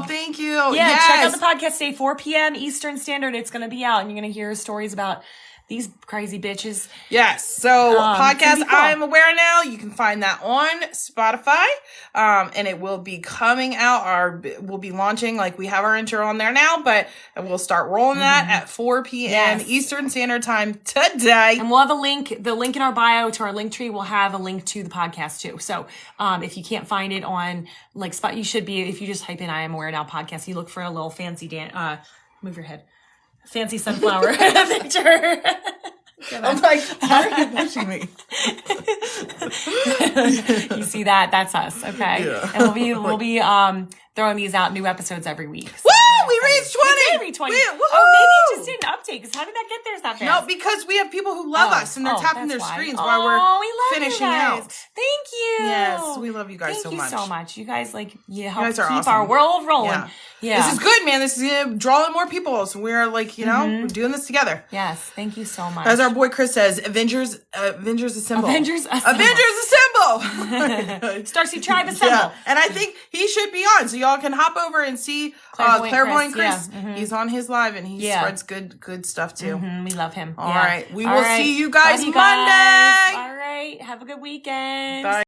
thank you. Yeah, yes. Check out the podcast today, 4 p.m. Eastern Standard. It's going to be out, and you're going to hear stories about these crazy bitches. Yes. So podcast cool. I'm Aware Now. You can find that on Spotify. And it will be coming out. We'll be launching, like we have our intro on there now, but we'll start rolling that at 4 p.m. Eastern Standard Time today. And we'll have the link in our bio to our link tree. We'll have a link to the podcast too. So, if you can't find it on like Spot, you should be, if you just type in I Am Aware Now podcast, you look for a little fancy move your head. Fancy sunflower picture. I'm like, why are you pushing me? You see that? That's us. Okay. Yeah. And we'll be throwing these out new episodes every week. So woo! We reached 20. We did reach 20. Maybe it just didn't update. Because how did that get there that fast? No, because we have people who love us and they're tapping their screens while we're finishing out. Thank you. Yes, we love you guys so much. Thank you so much. You guys help keep our world rolling. Yeah. This is good, man. This is drawing more people. So we're like, we're doing this together. Yes. Thank you so much. As our boy Chris says, Avengers Assemble. Avengers Assemble. Avengers Assemble. Starseed Tribe Assemble. Yeah. And I think he should be on, so y'all can hop over and see Clairvoyant Chris. Yeah. He's on his live, and he spreads good stuff too. We love him. All right. We will see you guys Monday. All right. Have a good weekend. Bye.